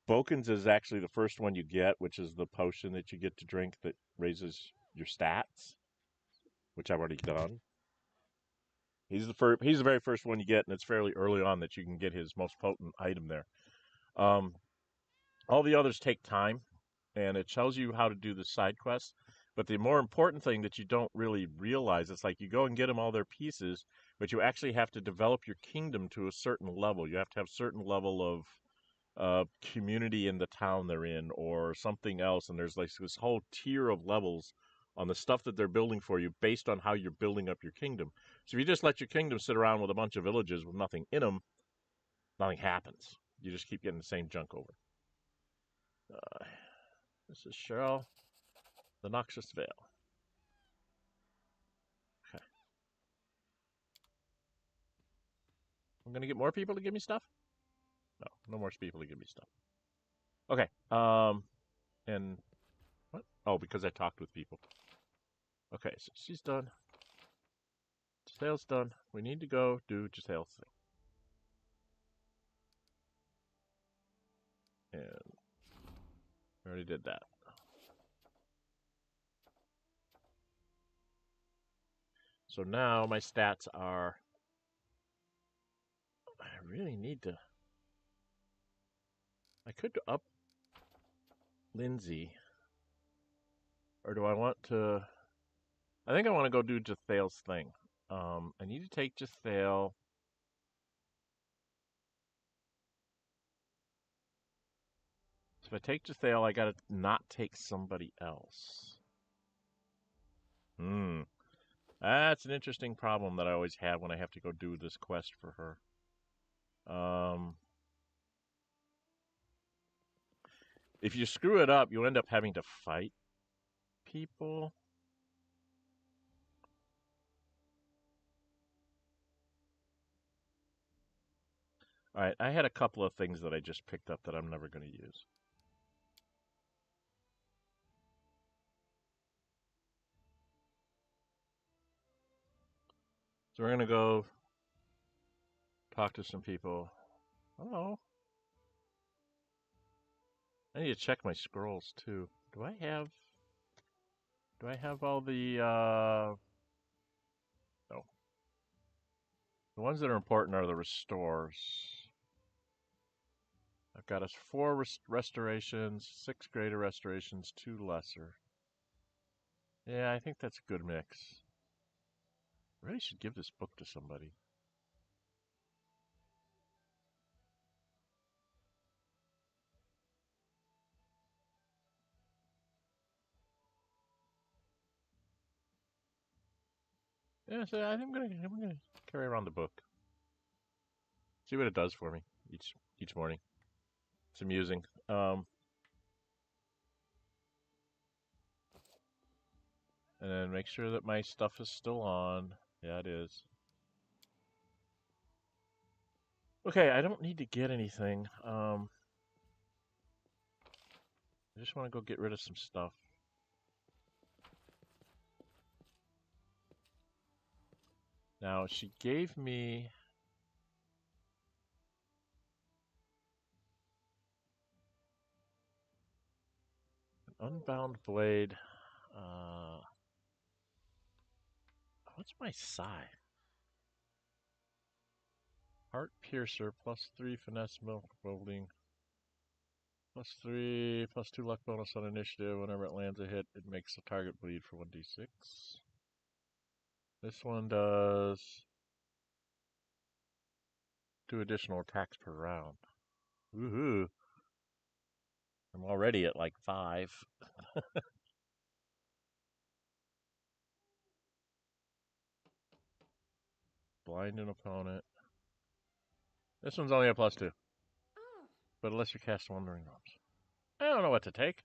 Boken's is actually the first one you get, which is the potion that you get to drink that raises your stats, which I've already done. He's the very first one you get, and it's fairly early on that you can get his most potent item there. All the others take time, and it tells you how to do the side quests. But the more important thing that you don't really realize, it's like you go and get them all their pieces, but you actually have to develop your kingdom to a certain level. You have to have a certain level of community in the town they're in or something else. And there's like this whole tier of levels on the stuff that they're building for you based on how you're building up your kingdom. So if you just let your kingdom sit around with a bunch of villages with nothing in them, nothing happens. You just keep getting the same junk over. This is Cheryl, the Noxious Veil. Okay. I'm going to get more people to give me stuff? No more people to give me stuff. Okay. And what? Oh, because I talked with people. Okay, so she's done. Jathael's done. We need to go do Jathael's thing. And we already did that. So now my stats are... I really need to... I could up Lindsay. Or do I want to... I think I want to go do Jathal's thing. I need to take Jathal. So if I take Jathal, I gotta not take somebody else. That's an interesting problem that I always have when I have to go do this quest for her. If you screw it up, you end up having to fight people. Alright, I had a couple of things that I just picked up that I'm never going to use. So we're going to go talk to some people. Hello. I need to check my scrolls too. Do I have all the no. The ones that are important are the restores. I've got us 4 restorations, 6 greater restorations, 2 lesser. Yeah, I think that's a good mix. I really should give this book to somebody. Yeah, so I think I'm gonna carry around the book. See what it does for me each morning. It's amusing. And then make sure that my stuff is still on. Yeah, it is. Okay, I don't need to get anything. I just want to go get rid of some stuff. Now, she gave me an unbound blade. What's my psi? Heart piercer, +3 finesse milk welding. +3, +2 luck bonus on initiative. Whenever it lands a hit, it makes the target bleed for 1d6. This one does 2 additional attacks per round. Woohoo! I'm already at like 5. Blind an opponent. This one's only a +2. But unless you cast Wandering Realms. I don't know what to take.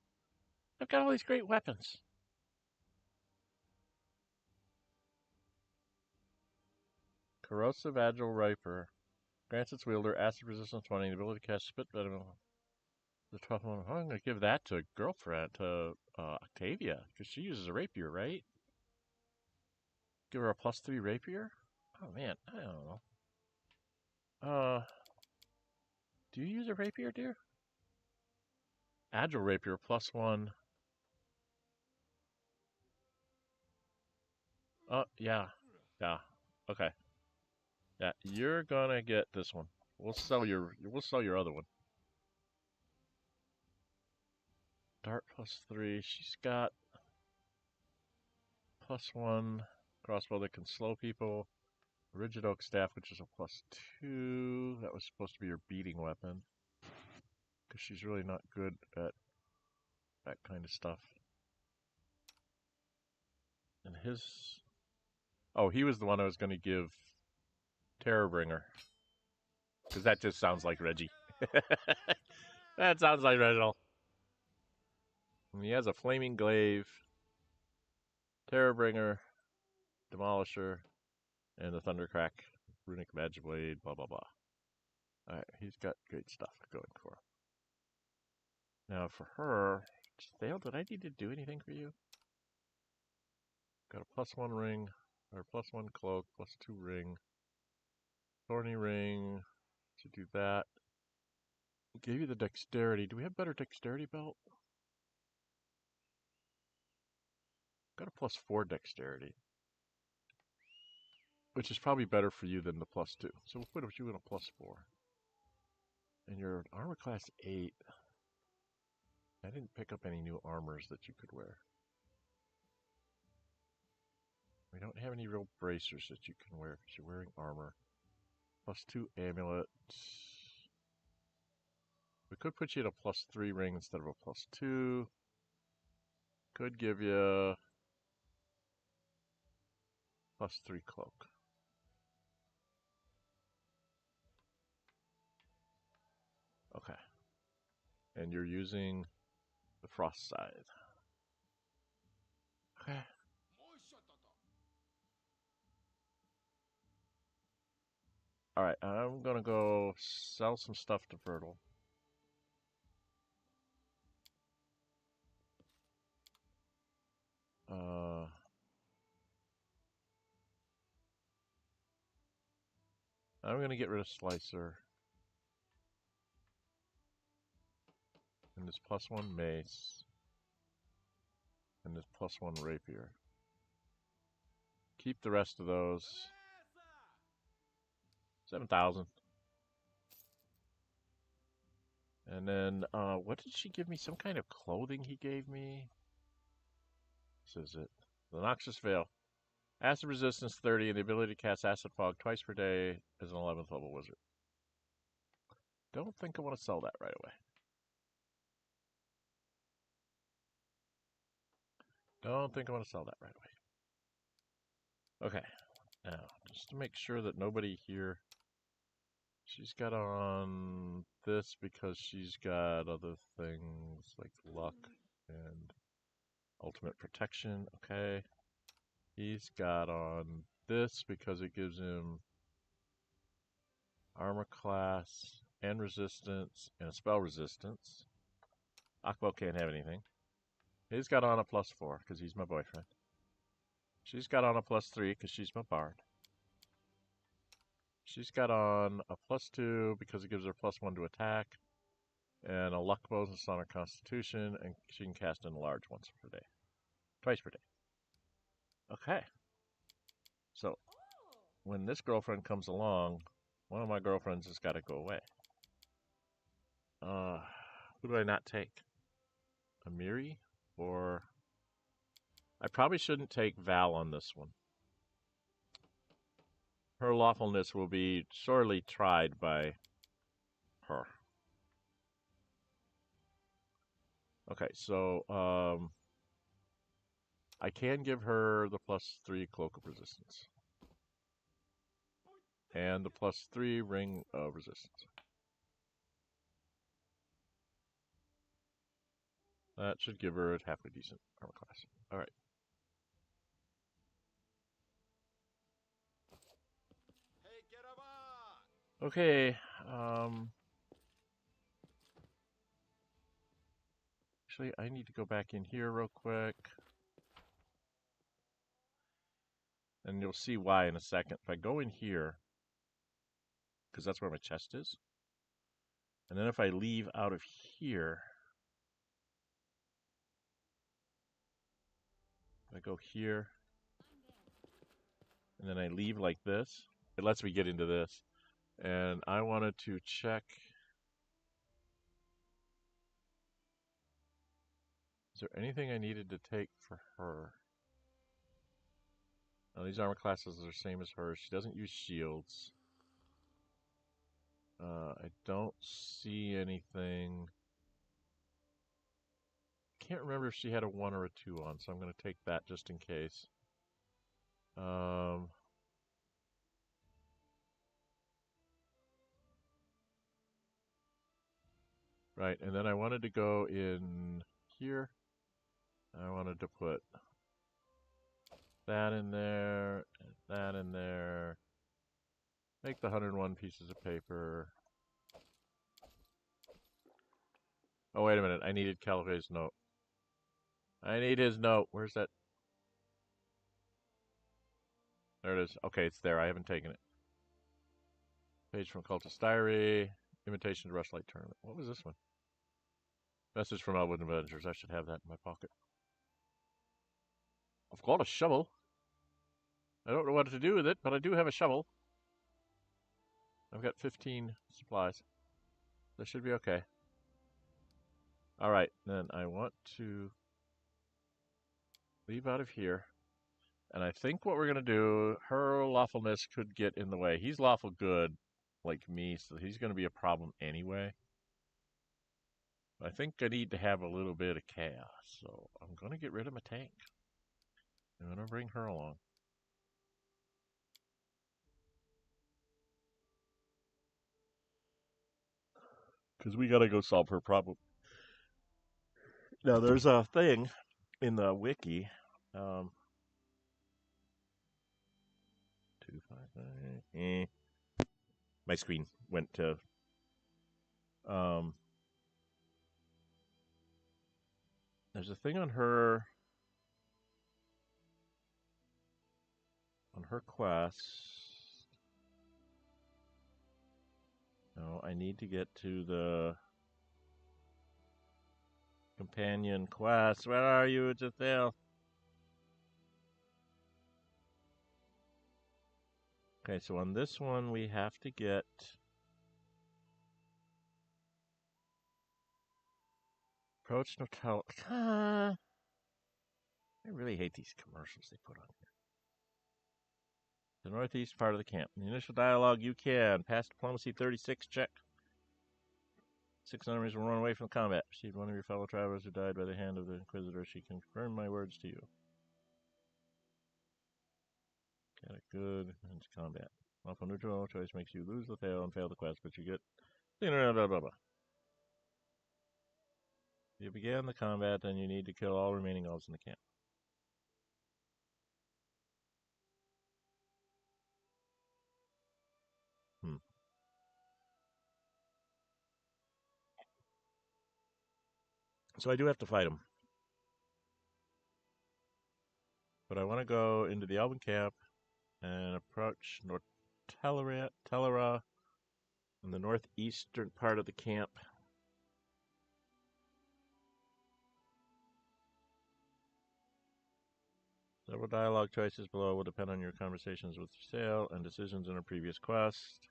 I've got all these great weapons. Corrosive Agile Riper. Grants its wielder acid resistance 20, the ability to cast Spit Venom. The 12th one. Oh, I'm going to give that to girlfriend, to Octavia, because she uses a rapier, right? Give her a +3 rapier? Oh man, I don't know. Do you use a rapier, dear? Agile rapier +1. Oh, yeah. Yeah. Okay. Yeah, you're gonna get this one. We'll sell your other one. Dart +3. She's got +1 crossbow that can slow people. Rigid oak staff, which is a +2. That was supposed to be her beating weapon. Because she's really not good at that kind of stuff. And his... Oh, he was the one I was going to give Terrorbringer. Because that just sounds like Reggie. That sounds like Reginald. And he has a Flaming Glaive, Terrorbringer, Demolisher, and the Thundercrack, Runic Magic Blade, blah, blah, blah. Alright, he's got great stuff going for him. Now for her, Dale, did I need to do anything for you? Got a +1 ring, or +1 cloak, +2 ring, thorny ring to do that. Gave you the dexterity. Do we have better dexterity belt? Got a +4 dexterity, which is probably better for you than the +2. So we'll put you in a +4. And you're armor class 8. I didn't pick up any new armors that you could wear. We don't have any real bracers that you can wear because you're wearing armor. +2 amulet. We could put you at a +3 ring instead of a +2. Could give you +3 cloak. Okay. And you're using the frost scythe. Okay. Alright, I'm gonna go sell some stuff to Bertle. I'm gonna get rid of Slicer. And this +1 mace. And this +1 rapier. Keep the rest of those. 7,000. And then, what did she give me? Some kind of clothing he gave me? This is it. The Noxious Veil. Acid resistance 30 and the ability to cast Acid Fog twice per day as an 11th level wizard. Don't think I want to sell that right away. Don't think I want to sell that right away. Okay. Now, just to make sure that nobody here... She's got on this because she's got other things like luck and ultimate protection. Okay. He's got on this because it gives him armor class and resistance and a spell resistance. Akbo can't have anything. He's got on a +4 because he's my boyfriend. She's got on a +3 because she's my bard. She's got on a +2 because it gives her +1 to attack, and a luck bonus on her constitution, and she can cast enlarge twice per day. Okay. So, when this girlfriend comes along, one of my girlfriends has got to go away. Who do I not take? Amiri? Or... I probably shouldn't take Val on this one. Her lawfulness will be sorely tried by her. Okay, so, I can give her the +3 Cloak of Resistance. And the +3 Ring of Resistance. That should give her a halfway decent armor class. Alright. Okay, actually, I need to go back in here real quick. And you'll see why in a second. If I go in here, because that's where my chest is. And then if I leave out of here, I go here, and then I leave like this, it lets me get into this. And I wanted to check, is there anything I needed to take for her? Now, these armor classes are the same as hers. She doesn't use shields. I don't see anything. Can't remember if she had a 1 or a 2 on, so I'm going to take that just in case. Right, and then I wanted to go in here. I wanted to put that in there, and that in there. Make the 101 pieces of paper. Oh, wait a minute. I needed Calvay's note. I need his note. Where's that? There it is. Okay, it's there. I haven't taken it. Page from Cultist Diary. Invitation to Rushlight Tournament. What was this one? Message from Elwood Adventures. I should have that in my pocket. I've got a shovel. I don't know what to do with it, but I do have a shovel. I've got 15 supplies. That should be okay. Alright, then I want to leave out of here. And I think what we're going to do, her lawfulness could get in the way. He's lawful good, like me, so he's going to be a problem anyway. I think I need to have a little bit of chaos, so I'm going to get rid of my tank. I'm going to bring her along. Because we got to go solve her problem. Now, there's a thing in the wiki. 255. My screen went to. There's a thing on her quest. No, I need to get to the companion quest. Where are you, Jathil? Okay, so on this one we have to get approach Notel. I really hate these commercials they put on here. The northeast part of the camp. In the initial dialogue, you can pass diplomacy 36 check. 6 enemies will run away from combat. Received one of your fellow travelers who died by the hand of the Inquisitor. She can confirm my words to you. Got it good into combat. Lawful neutral choice makes you lose the fail and fail the quest, but you get. Blah, blah, blah, blah. You began the combat, then you need to kill all remaining elves in the camp. So I do have to fight him. But I want to go into the Elven camp and approach North Tellera in the northeastern part of the camp. Several dialogue choices below will depend on your conversations with Sale and decisions in a previous quest.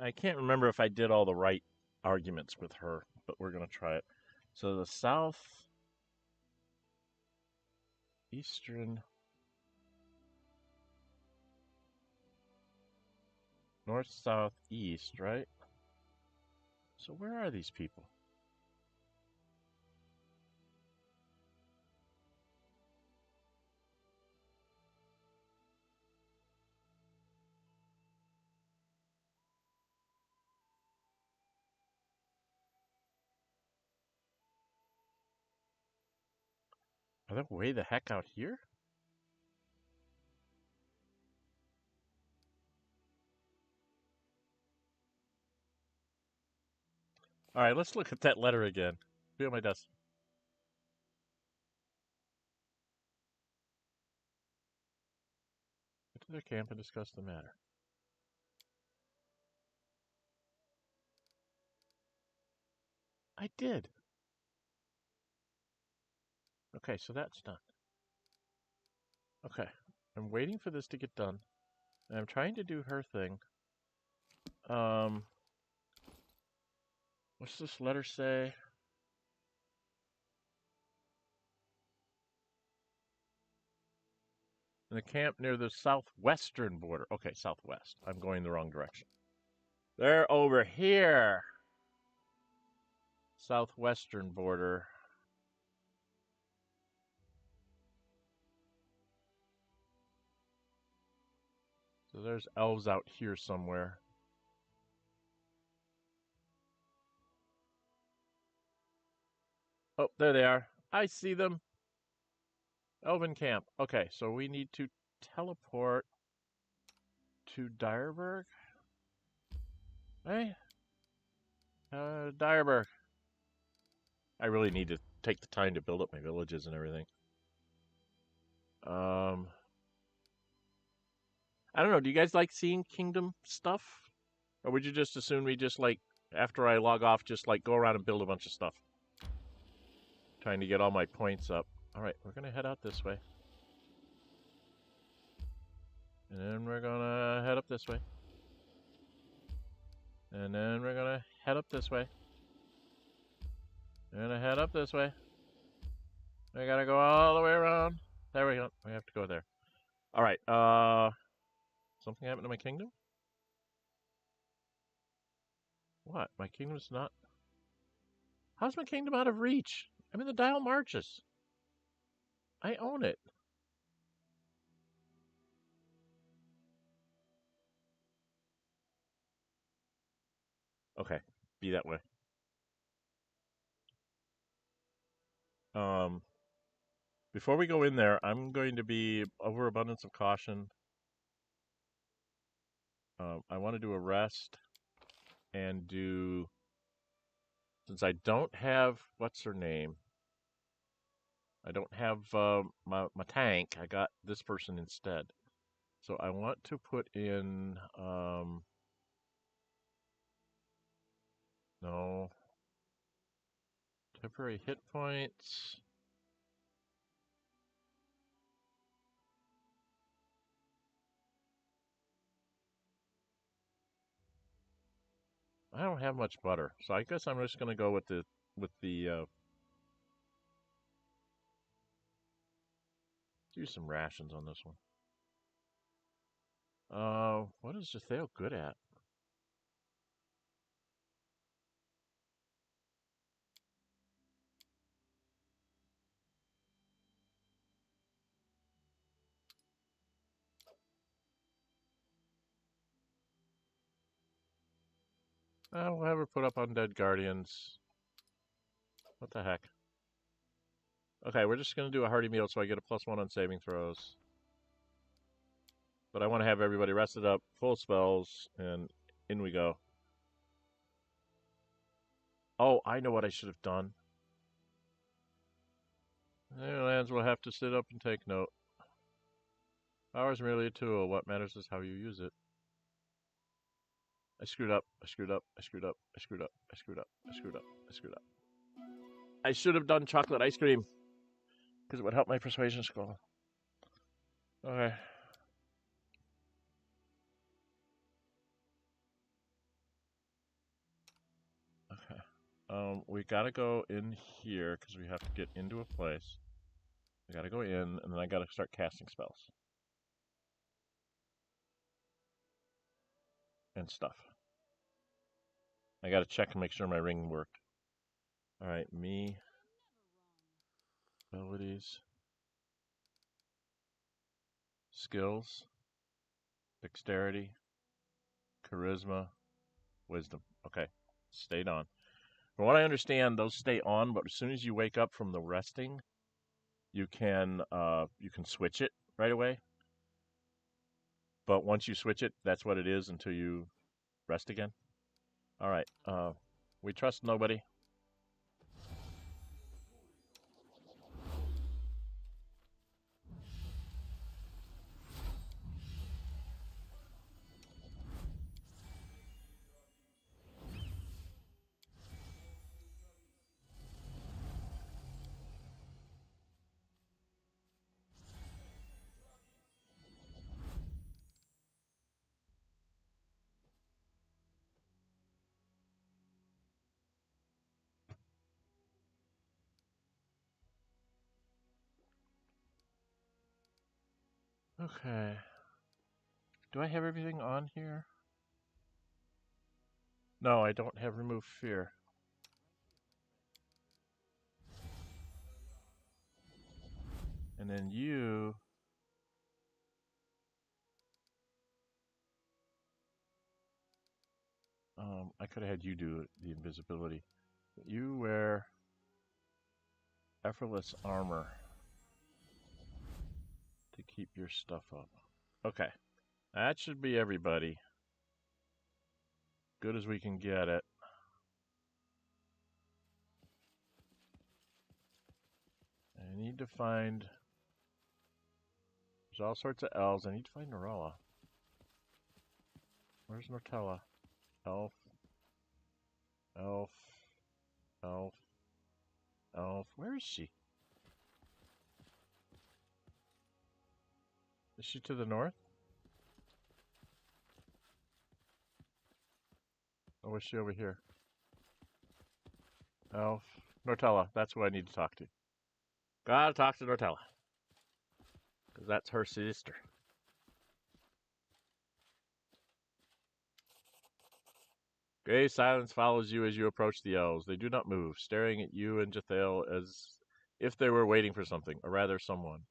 I can't remember if I did all the right arguments with her, but we're going to try it. So the southeastern, north, southeast, right? So where are these people? Are they way the heck out here? All right, let's look at that letter again. Be on my desk. Get to their camp and discuss the matter. I did. Okay, so that's done. Okay, I'm waiting for this to get done. And I'm trying to do her thing. What's this letter say? In the camp near the southwestern border. Okay, southwest. I'm going the wrong direction. They're over here. Southwestern border. So there's elves out here somewhere. Oh, there they are. I see them. Elven camp. Okay, so we need to teleport to Dyerberg. Hey? Dyerberg. I really need to take the time to build up my villages and everything. I don't know. Do you guys like seeing kingdom stuff? Or would you just as soon we just, like, after I log off, just, like, go around and build a bunch of stuff? Trying to get all my points up. Alright, we're going to head out this way. And then we're going to head up this way. And then we're going to head up this way. We're going to head up this way. We got to go all the way around. There we go. We have to go there. Alright, something happened to my kingdom? What? My kingdom's not... How's my kingdom out of reach? I'm in the Dial Marches. I own it. Okay, be that way. Before we go in there, I'm going to be overabundance of caution. I want to do a rest and do... Since I don't have... What's her name? I don't have my tank. I got this person instead. So I want to put in... no... Temporary hit points. I don't have much butter, so I guess I'm just going to go with the do some rations on this one. What is Zatheo good at? We'll have her put up Undead Guardians. What the heck? Okay, we're just going to do a hearty meal so I get a +1 on saving throws. But I want to have everybody rested up, full spells, and in we go. Oh, I know what I should have done. Lands will have to sit up and take note. Power is merely a tool. What matters is how you use it. I screwed up. I screwed up. I screwed up. I screwed up. I screwed up. I screwed up. I screwed up. I should have done chocolate ice cream because it would help my persuasion score. Okay. Okay. We gotta go in here because we have to get into a place. I gotta go in, and then I gotta start casting spells. And stuff. I gotta check and make sure my ring worked. Alright, me. Abilities. Skills. Dexterity. Charisma. Wisdom. Okay. Stayed on. From what I understand, those stay on, but as soon as you wake up from the resting, you can switch it right away. But once you switch it, that's what it is until you rest again. All right. We trust nobody. Okay. Do I have everything on here? No, I don't have remove fear. And then you... I could have had you do the invisibility. You wear effortless armor to keep your stuff up. Okay. That should be everybody. Good as we can get it. I need to find... There's all sorts of elves. I need to find Norella. Where's Nortella? Elf. Elf. Elf. Elf. Where is she? Is she to the north? Or is she over here? Elf. Nortella. That's who I need to talk to. Gotta talk to Nortella. Because that's her sister. Grey silence follows you as you approach the elves. They do not move, staring at you and Jathael as if they were waiting for something, or rather someone.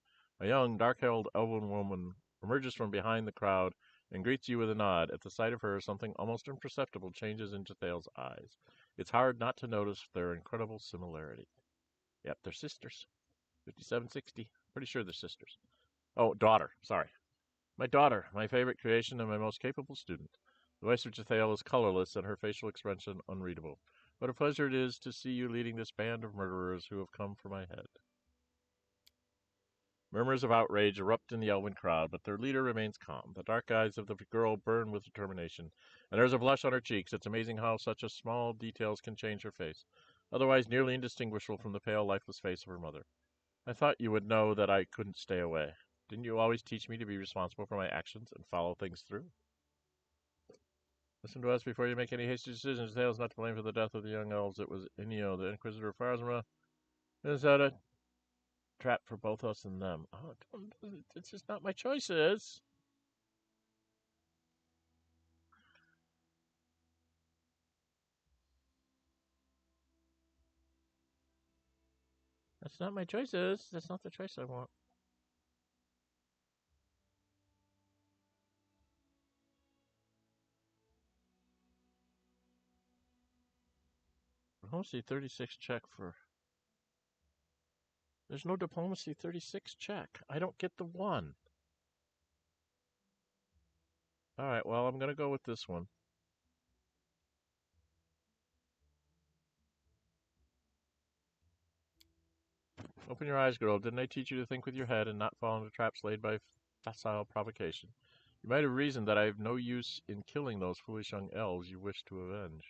A young, dark-haired elven woman emerges from behind the crowd and greets you with a nod. At the sight of her, something almost imperceptible changes in Jathael's eyes. It's hard not to notice their incredible similarity. Yep, they're sisters. 5760. Pretty sure they're sisters. Oh, daughter. Sorry. My daughter, my favorite creation and my most capable student. The voice of Jathael is colorless and her facial expression unreadable. What a pleasure it is to see you leading this band of murderers who have come for my head. Murmurs of outrage erupt in the elven crowd, but their leader remains calm. The dark eyes of the girl burn with determination, and there's a blush on her cheeks. It's amazing how such a small details can change her face, otherwise nearly indistinguishable from the pale, lifeless face of her mother. I thought you would know that I couldn't stay away. Didn't you always teach me to be responsible for my actions and follow things through? Listen to us before you make any hasty decisions. Jathael is not to blame for the death of the young elves. It was Inio, the Inquisitor of Farzma. Is that a trap for both us and them? Oh, it's just not my choices. That's not my choices. That's not the choice I want. Diplomacy 36 check for... There's no Diplomacy 36 check. I don't get the one. Alright, well, I'm going to go with this one. Open your eyes, girl. Didn't I teach you to think with your head and not fall into traps laid by facile provocation? You might have reasoned that I have no use in killing those foolish young elves you wish to avenge.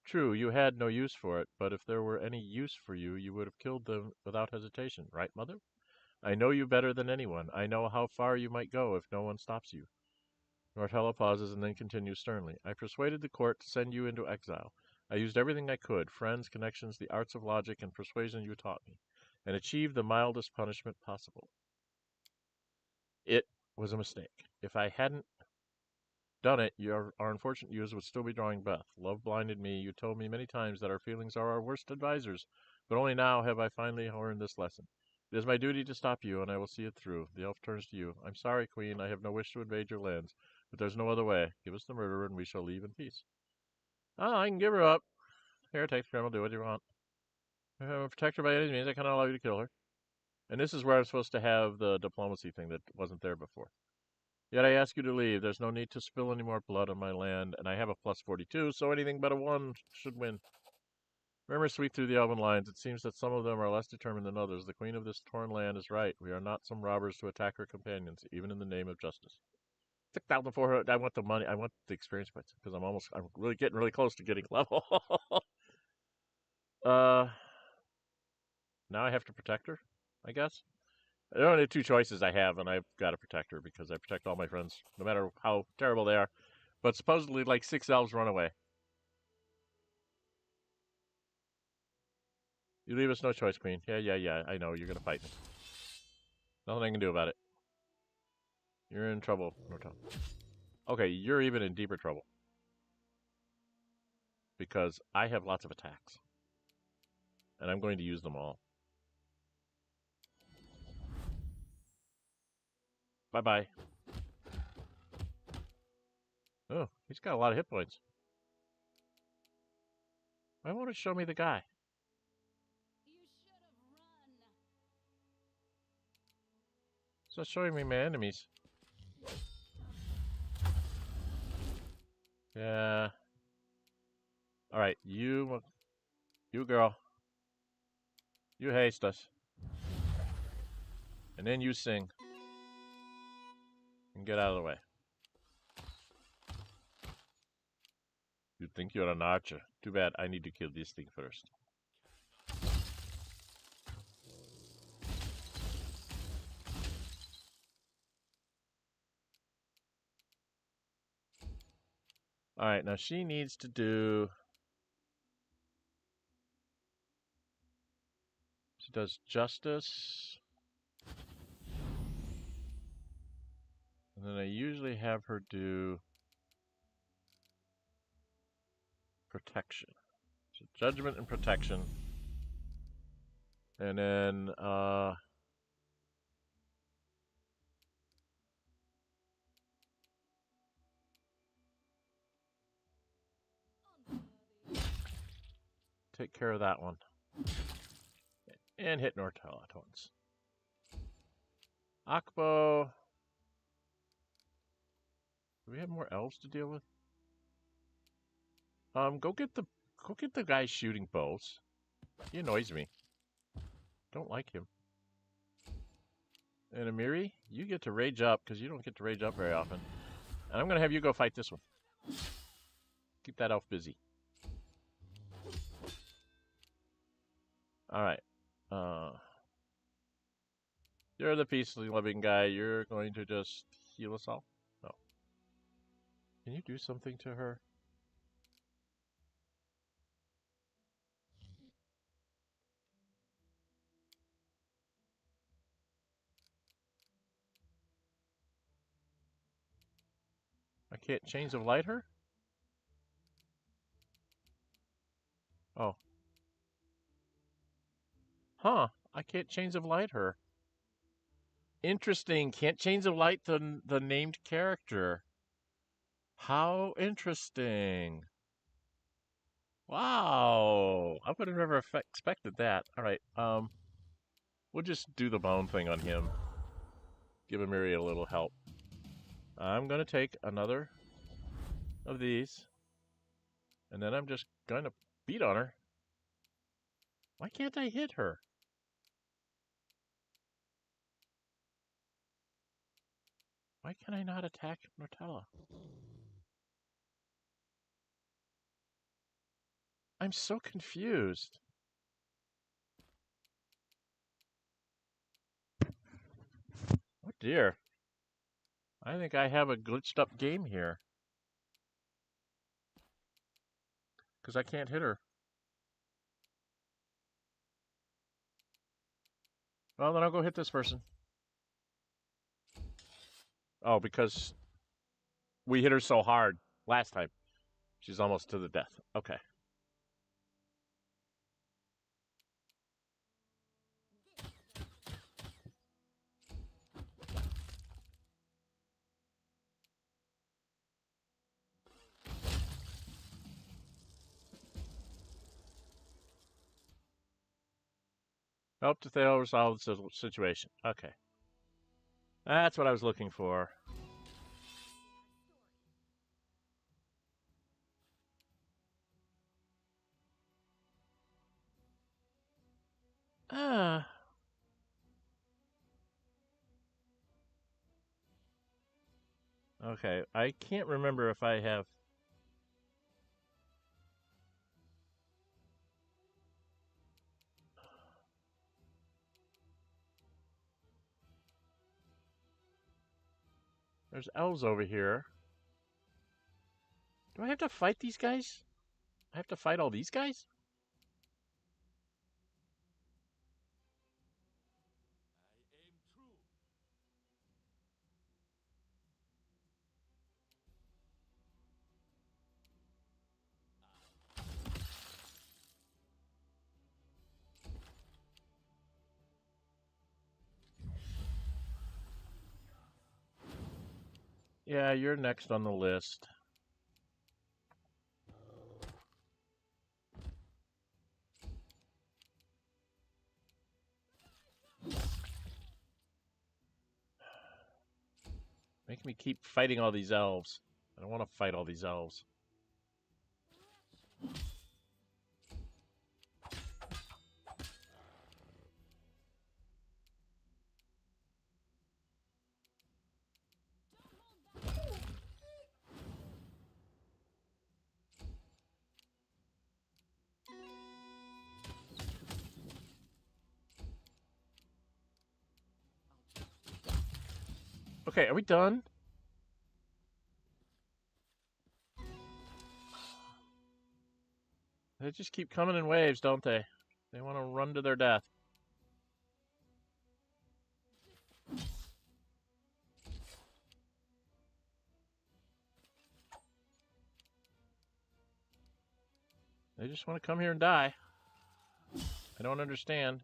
True, you had no use for it, but if there were any use for you, you would have killed them without hesitation, right, Mother? I know you better than anyone. I know how far you might go if no one stops you. Nortella pauses and then continues sternly. I persuaded the court to send you into exile. I used everything I could, friends, connections, the arts of logic and persuasion you taught me, and achieved the mildest punishment possible. It was a mistake. If I hadn't done it, our unfortunate youths would still be drawing breath. Love blinded me. You told me many times that our feelings are our worst advisers, but only now have I finally learned this lesson. It is my duty to stop you, and I will see it through. The elf turns to you. I'm sorry, Queen. I have no wish to invade your lands, but there's no other way. Give us the murderer, and we shall leave in peace. Ah, I can give her up. Here, take the criminal. Do what you want. If I'm a protector by any means, I cannot allow you to kill her. And this is where I'm supposed to have the diplomacy thing that wasn't there before. Yet I ask you to leave. There's no need to spill any more blood on my land, and I have a plus 42, so anything but a 1 should win. Murmurs sweep through the elven lines. It seems that some of them are less determined than others. The queen of this torn land is right. We are not some robbers to attack her companions, even in the name of justice. 6,400. I want the money. I want the experience points because I'm really getting really close to getting level. Now I have to protect her, I guess. There are only 2 choices I have, and I've got to protect her because I protect all my friends, no matter how terrible they are. But supposedly, like 6 elves run away. You leave us no choice, Queen. Yeah. I know. You're going to fight me. Nothing I can do about it. You're in trouble, Nortel. Okay, you're even in deeper trouble. Because I have lots of attacks. And I'm going to use them all. Bye-bye. Oh, he's got a lot of hit points. Why won't it show me the guy? You should have run. It's not showing me my enemies. Yeah. Alright, you girl. You haste us. And then you sing. And get out of the way. You'd think you're an archer. Too bad I need to kill this thing first. Alright, now she needs to do... She does justice. And then I usually have her do protection. So judgment and protection. And then, take care of that one. And hit Nortel at once. Akbo. Do we have more elves to deal with? Go get the guy shooting bows. He annoys me. Don't like him. And Amiri, you get to rage up, because you don't get to rage up very often. And I'm going to have you go fight this one. Keep that elf busy. Alright. You're the peace-loving guy. You're going to just heal us all? No. Can you do something to her? I can't Chains of Light her? Oh. Huh. I can't Chains of Light her. Interesting. Can't Chains of Light the named character. How interesting. Wow. I would have never expected that. Alright, we'll just do the bone thing on him. Give Amiri a little help. I'm going to take another of these. And then I'm just going to beat on her. Why can't I hit her? Why can I not attack Nortella? I'm so confused. Oh dear. I think I have a glitched up game here. Because I can't hit her. Well, then I'll go hit this person. Oh, because we hit her so hard last time. She's almost to the death. Okay. Help to fail resolve the situation. Okay. That's what I was looking for. Ah. Okay, I can't remember if I have... There's elves over here. Do I have to fight these guys? I have to fight all these guys? Yeah, you're next on the list. Make me keep fighting all these elves. I don't want to fight all these elves. Okay, are we done? They just keep coming in waves, don't they? They want to run to their death. They just want to come here and die. I don't understand.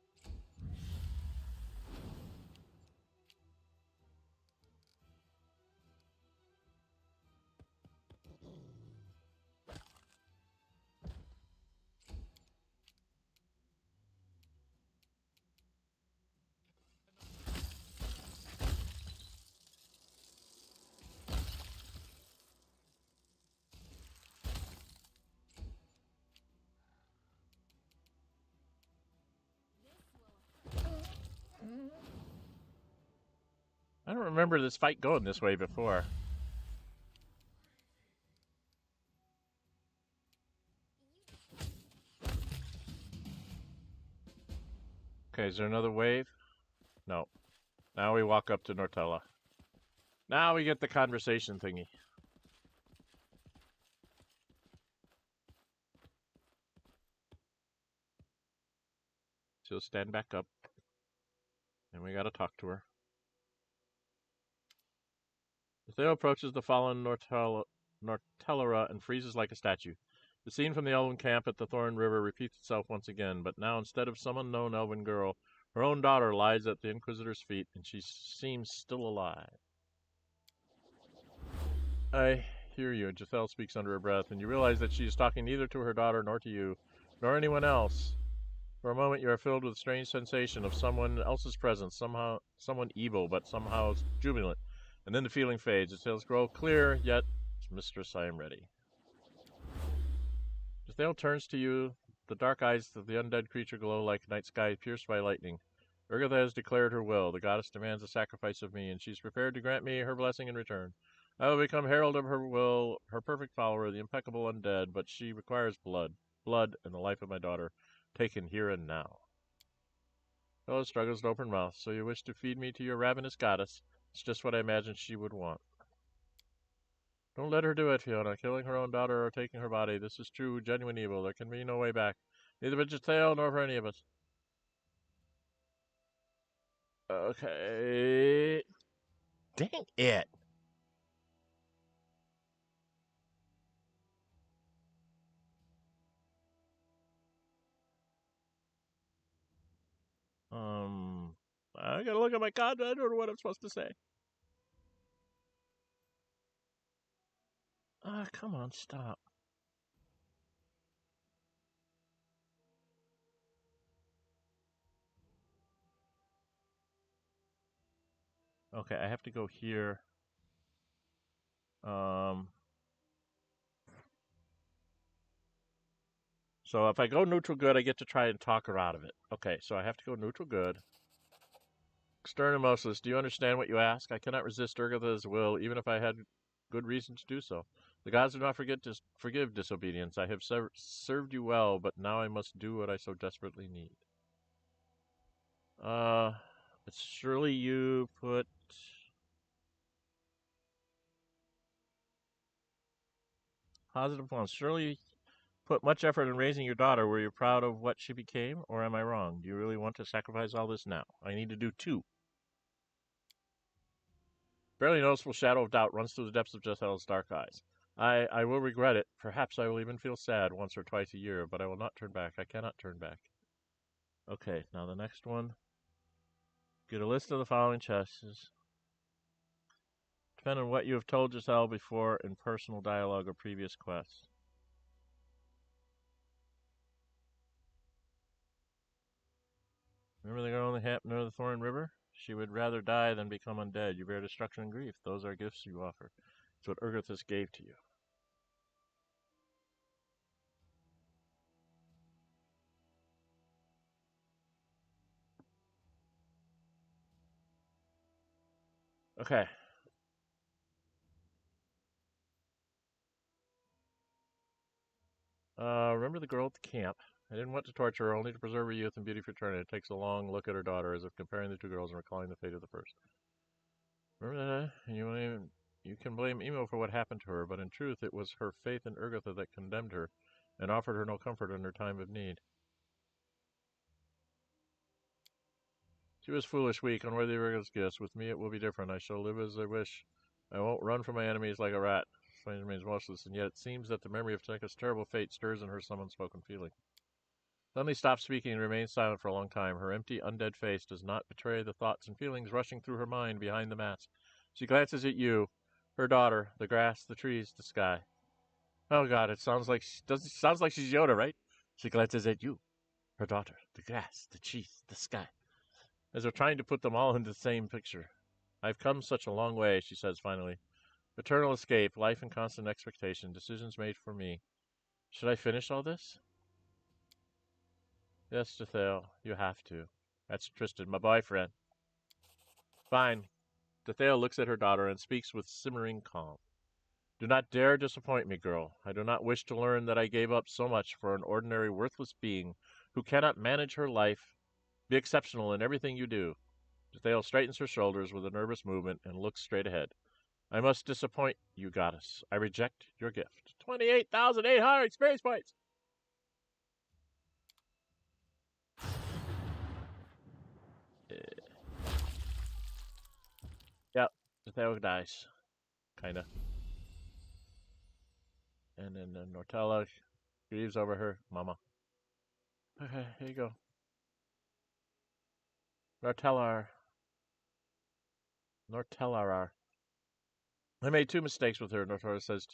I don't remember this fight going this way before. Okay, is there another wave? No. Now we walk up to Nortella. Now we get the conversation thingy. She'll stand back up. And we gotta talk to her. Theo approaches the fallen Nortellera and freezes like a statue. The scene from the elven camp at the Thorn River repeats itself once again, but now instead of some unknown elven girl, her own daughter lies at the Inquisitor's feet, and she seems still alive. I hear you, Jathel speaks under her breath, and you realize that she is talking neither to her daughter nor to you, nor anyone else. For a moment you are filled with a strange sensation of someone else's presence, someone evil, but somehow jubilant. And then the feeling fades. The tales grow clear, yet, mistress, I am ready. Jathale turns to you. The dark eyes of the undead creature glow like night sky pierced by lightning. Urgatha has declared her will. The goddess demands a sacrifice of me, and she is prepared to grant me her blessing in return. I will become herald of her will, her perfect follower, the impeccable undead, but she requires blood. Blood and the life of my daughter, taken here and now. Fellow struggles to open mouth. So you wish to feed me to your ravenous goddess? It's just what I imagined she would want. Don't let her do it, Fiona. Killing her own daughter or taking her body. This is true, genuine evil. There can be no way back. Neither for Jatail nor for any of us. Okay. Dang it. I gotta look at my card. I don't know what I'm supposed to say. Ah, come on, stop. Okay, I have to go here. So if I go neutral good, I get to try and talk her out of it. Okay, so I have to go neutral good. Stern and merciless, do you understand what you ask? I cannot resist Urgatha's will, even if I had good reason to do so. The gods do not forgive disobedience. I have served you well, but now I must do what I so desperately need. It's surely you put... Positive ones. Surely put much effort in raising your daughter. Were you proud of what she became, or am I wrong? Do you really want to sacrifice all this now? I need to do two. Barely noticeable shadow of doubt runs through the depths of Jessel's dark eyes. I will regret it. Perhaps I will even feel sad once or twice a year, but I will not turn back. I cannot turn back. Okay, now the next one. Get a list of the following chests. Depend on what you have told Giselle before in personal dialogue or previous quests. Remember the girl in the near the Thorn River? She would rather die than become undead. You bear destruction and grief. Those are gifts you offer. It's what Urgathis gave to you. Okay. Remember the girl at the camp? I didn't want to torture her, only to preserve her youth and beauty for eternity. It takes a long look at her daughter, as if comparing the two girls and recalling the fate of the first. Remember that? You can blame Emo for what happened to her, but in truth it was her faith in Urgatha that condemned her and offered her no comfort in her time of need. She was foolish, weak, unworthy of Urgatha's gifts. With me it will be different. I shall live as I wish. I won't run from my enemies like a rat. She remains motionless, and yet it seems that the memory of Tanika's terrible fate stirs in her some unspoken feeling. Suddenly stops speaking and remains silent for a long time. Her empty, undead face does not betray the thoughts and feelings rushing through her mind behind the mask. She glances at you, her daughter, the grass, the trees, the sky. Oh God, it sounds like she's Yoda, right? She glances at you, her daughter, the grass, the trees, the sky, as though trying to put them all into the same picture. I've come such a long way, she says finally. Eternal escape, life in constant expectation, decisions made for me. Should I finish all this? Yes, Jethale, you have to. That's Tristan, my boyfriend. Fine. Jethale looks at her daughter and speaks with simmering calm. Do not dare disappoint me, girl. I do not wish to learn that I gave up so much for an ordinary, worthless being who cannot manage her life. Be exceptional in everything you do. Jethale straightens her shoulders with a nervous movement and looks straight ahead. I must disappoint you, goddess. I reject your gift. 28,800 experience points! Yep, Jethale dies. Kinda. And then Nortella grieves over her mama. Okay, here you go. Nortellar. Nortellarar. I made two mistakes with her, Nortora says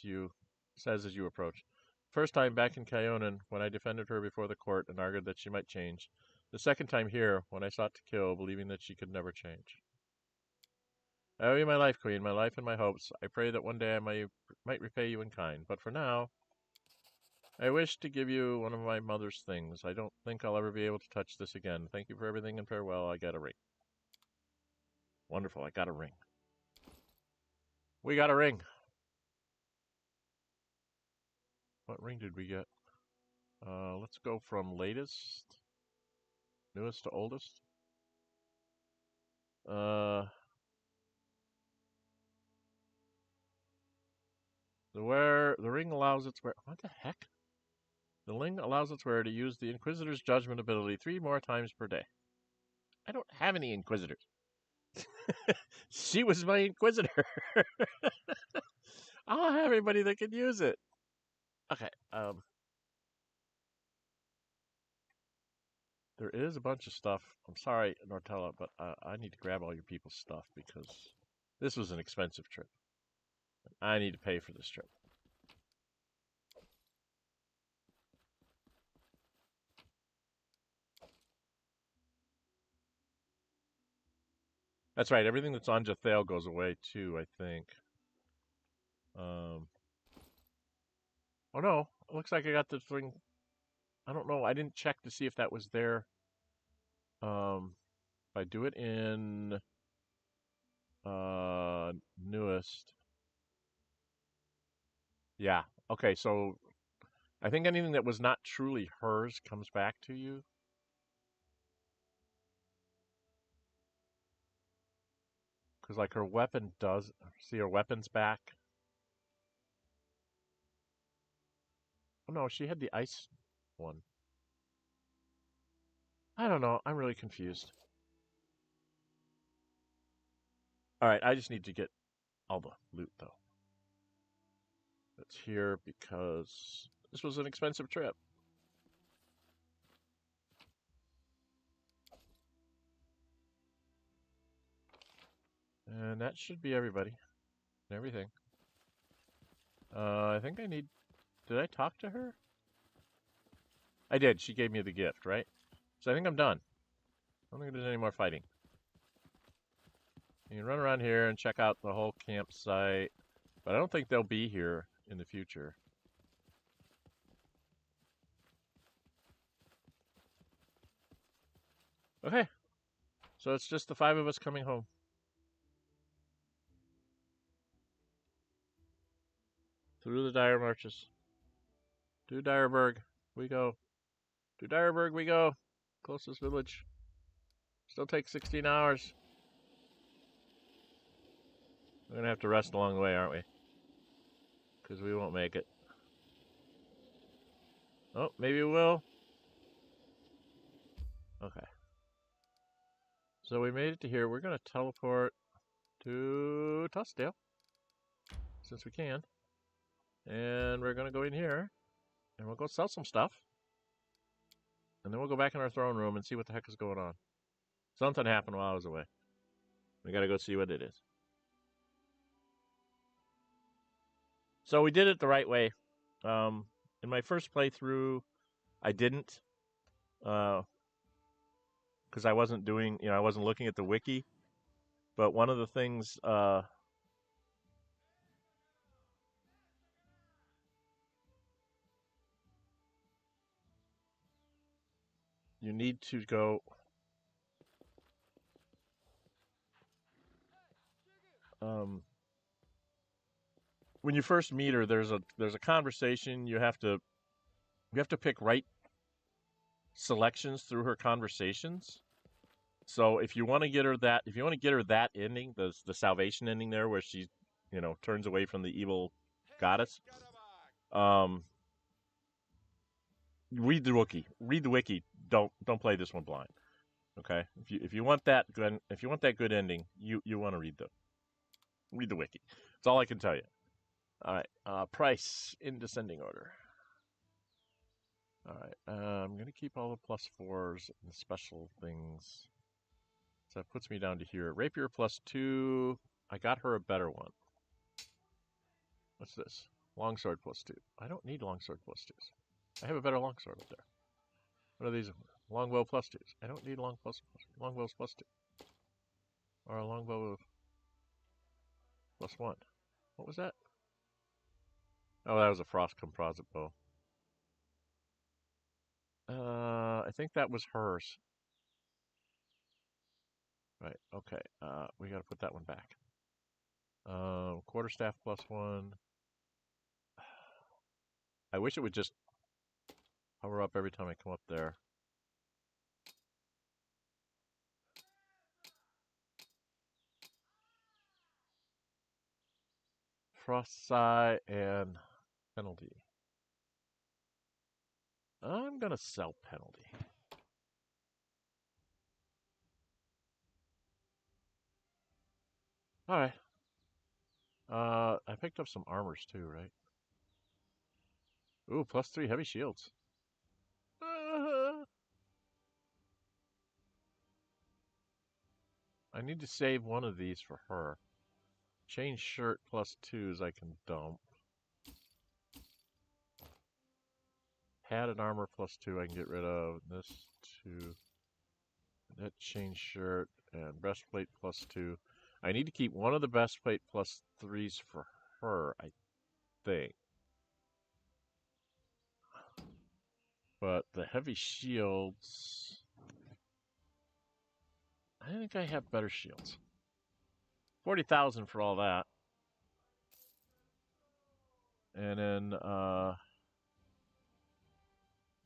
as you approach. First time back in Kyonin, when I defended her before the court and argued that she might change. The second time here, when I sought to kill, believing that she could never change. I owe you my life, Queen, my life and my hopes. I pray that one day I might repay you in kind. But for now, I wish to give you one of my mother's things. I don't think I'll ever be able to touch this again. Thank you for everything and farewell. I got a ring. Wonderful, I got a ring. We got a ring. What ring did we get? Let's go from latest, newest to oldest. The ring allows its wearer. What the heck? The ring allows its wearer to use the Inquisitor's Judgment ability 3 more times per day. I don't have any Inquisitors. She was my Inquisitor. I don't have anybody that can use it. Okay. There is a bunch of stuff. I'm sorry, Nortella, but I need to grab all your people's stuff because this was an expensive trip. I need to pay for this trip. That's right. Everything that's on Jethale goes away too, I think. Oh no, it looks like I got the thing. I don't know. I didn't check to see if that was there. If I do it in newest. Yeah. Okay, so I think anything that was not truly hers comes back to you. Because, like, her weapon does. See, her weapon's back. Oh, no, she had the ice one. I don't know. I'm really confused. Alright, I just need to get all the loot, though. That's here because this was an expensive trip. And that should be everybody. And everything. I think I need... Did I talk to her? I did. She gave me the gift, right? So I think I'm done. I don't think there's any more fighting. You can run around here and check out the whole campsite. But I don't think they'll be here in the future. Okay. So it's just the 5 of us coming home. Through the dire marches. To Direburg we go. To Direburg we go. Closest village. Still takes 16 hours. We're gonna have to rest along the way, aren't we? Because we won't make it. Oh, maybe we will. Okay. So we made it to here. We're gonna teleport to Tuskdale, since we can. And we're gonna go in here, and we'll go sell some stuff. And then we'll go back in our throne room and see what the heck is going on. Something happened while I was away. We gotta go see what it is. So we did it the right way. In my first playthrough, I didn't, because I wasn't doing, I wasn't looking at the wiki. But one of the things, you need to go. When you first meet her, there's a conversation. You have to pick right selections through her conversations. So if you want to get her that ending, the salvation ending there, where she, turns away from the evil goddess. Read the wiki. Read the wiki. Don't play this one blind. Okay. If you want that good ending, you want to read the wiki. That's all I can tell you. All right. Price in descending order. All right. I'm gonna keep all the +4s and special things. So that puts me down to here. Rapier +2. I got her a better one. What's this? Longsword +2. I don't need longsword +2s. I have a better longsword up there. What are these? Longbow +2s. I don't need longbows +2. Or a longbow +1. What was that? Oh, that was a frost composite bow. I think that was hers. Right. Okay. We got to put that one back. Quarterstaff +1. I wish it would just hover up every time I come up there. Frost Sigh and penalty. I'm gonna sell penalty. All right. I picked up some armors too, right? Ooh, +3 heavy shields. I need to save one of these for her. Change shirt +2s I can dump. Padded armor +2 I can get rid of. This 2. That change shirt and breastplate +2. I need to keep one of the breastplate +3s for her, I think. But the heavy shields, I think I have better shields. 40,000 for all that. And then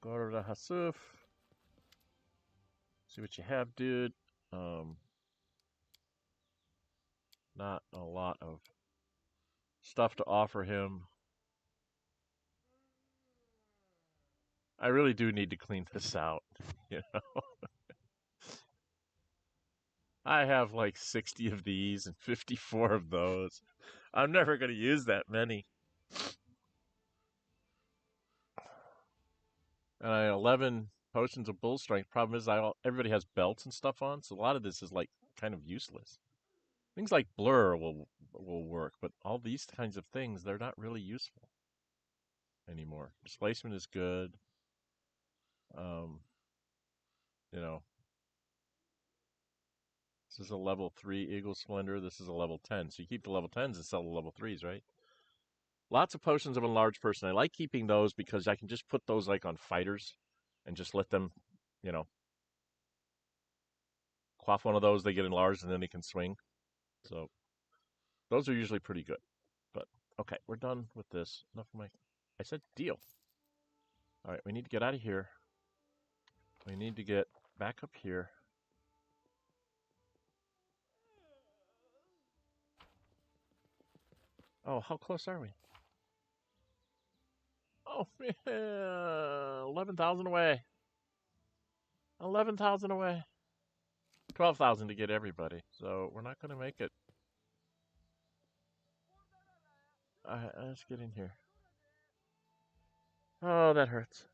go over to Hasuf. See what you have, dude. Not a lot of stuff to offer him. I really do need to clean this out, you know. I have like 60 of these and 54 of those. I'm never going to use that many. And I have 11 potions of bull strength. Problem is, everybody has belts and stuff on, so a lot of this is like kind of useless. Things like blur will work, but all these kinds of things, they're not really useful anymore. Displacement is good. You know, this is a level 3 Eagle Splendor. This is a level 10. So you keep the level 10s and sell the level 3s, right? Lots of potions of enlarged person. I like keeping those because I can just put those like on fighters and just let them, quaff one of those, they get enlarged, and then they can swing. So those are usually pretty good. But okay, we're done with this. Enough of my. I said deal. All right, we need to get out of here. We need to get back up here. Oh, how close are we? Oh, yeah, 11,000 away. 11,000 away. 12,000 to get everybody. So we're not going to make it. Let's get in here. Oh, that hurts.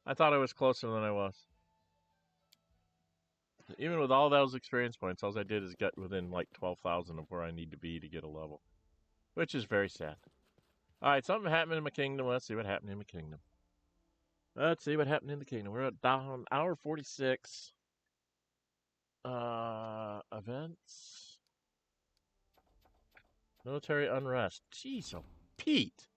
I thought I was closer than I was. Even with all those experience points, all I did is get within like 12,000 of where I need to be to get a level, which is very sad. All right, something happened in my kingdom. Let's see what happened in my kingdom. Let's see what happened in the kingdom. We're at down hour 46. Events. Military unrest. Jeez, oh, Pete.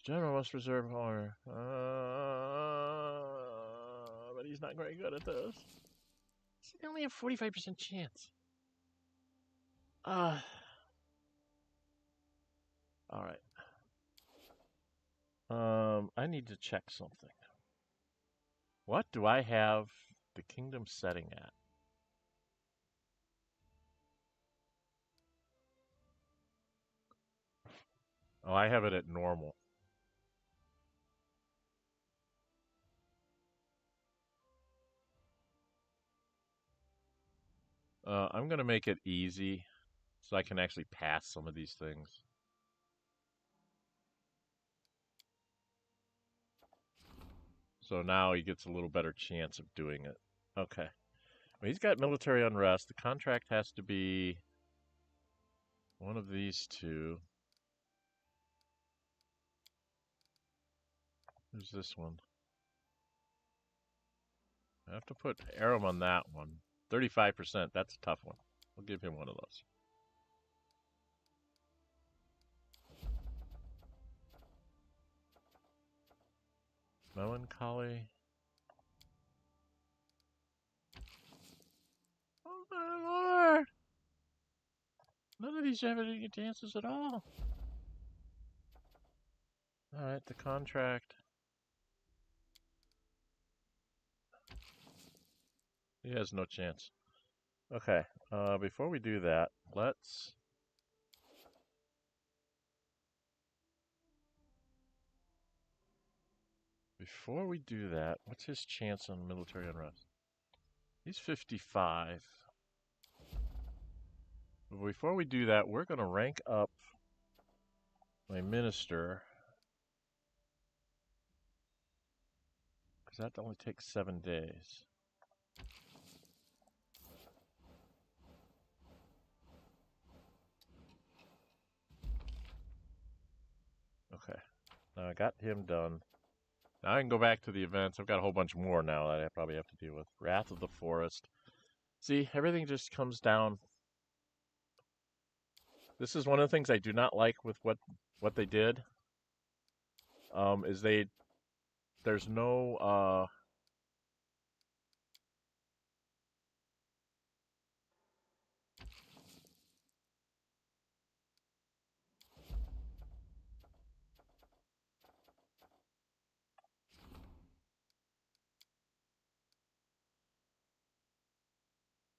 General must reserve honor. But he's not very good at this. They only have 45% chance. All right. I need to check something. What do I have the kingdom setting at? Oh, I have it at normal. I'm going to make it easy so I can actually pass some of these things. So now he gets a little better chance of doing it. Okay. Well, he's got military unrest. The contract has to be one of these two. Who's this one? I have to put Aram on that one. 35%. That's a tough one. We'll give him one of those. Melancholy. Oh my lord! None of these have any chances at all. Alright, the contract. He has no chance. Okay, before we do that, let's... Before we do that, what's his chance on military unrest? He's 55. But before we do that, we're going to rank up my minister. Because that only takes 7 days. Okay. Now I got him done. Now I can go back to the events. I've got a whole bunch more now that I probably have to deal with. Wrath of the Forest. See, everything just comes down. This is one of the things I do not like with what they did. Is there's no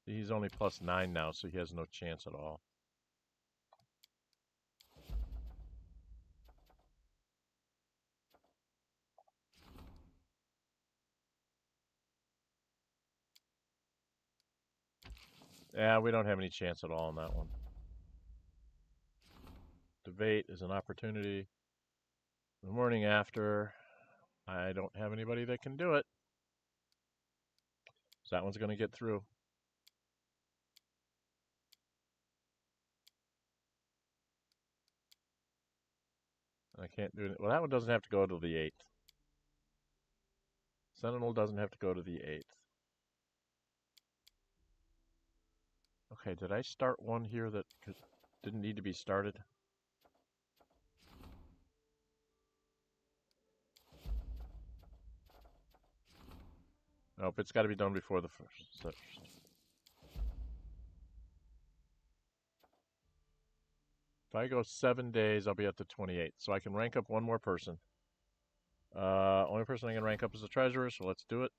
he's only +9 now, so he has no chance at all. Yeah, we don't have any chance at all on that one. Debate is an opportunity. The morning after, I don't have anybody that can do it. So that one's going to get through. I can't do it. Well, that one doesn't have to go to the 8th. Sentinel doesn't have to go to the 8th. Okay, did I start one here that didn't need to be started? Nope, it's got to be done before the 1st. If I go 7 days, I'll be at the 28th. So I can rank up one more person. Only person I can rank up is the treasurer, so let's do it.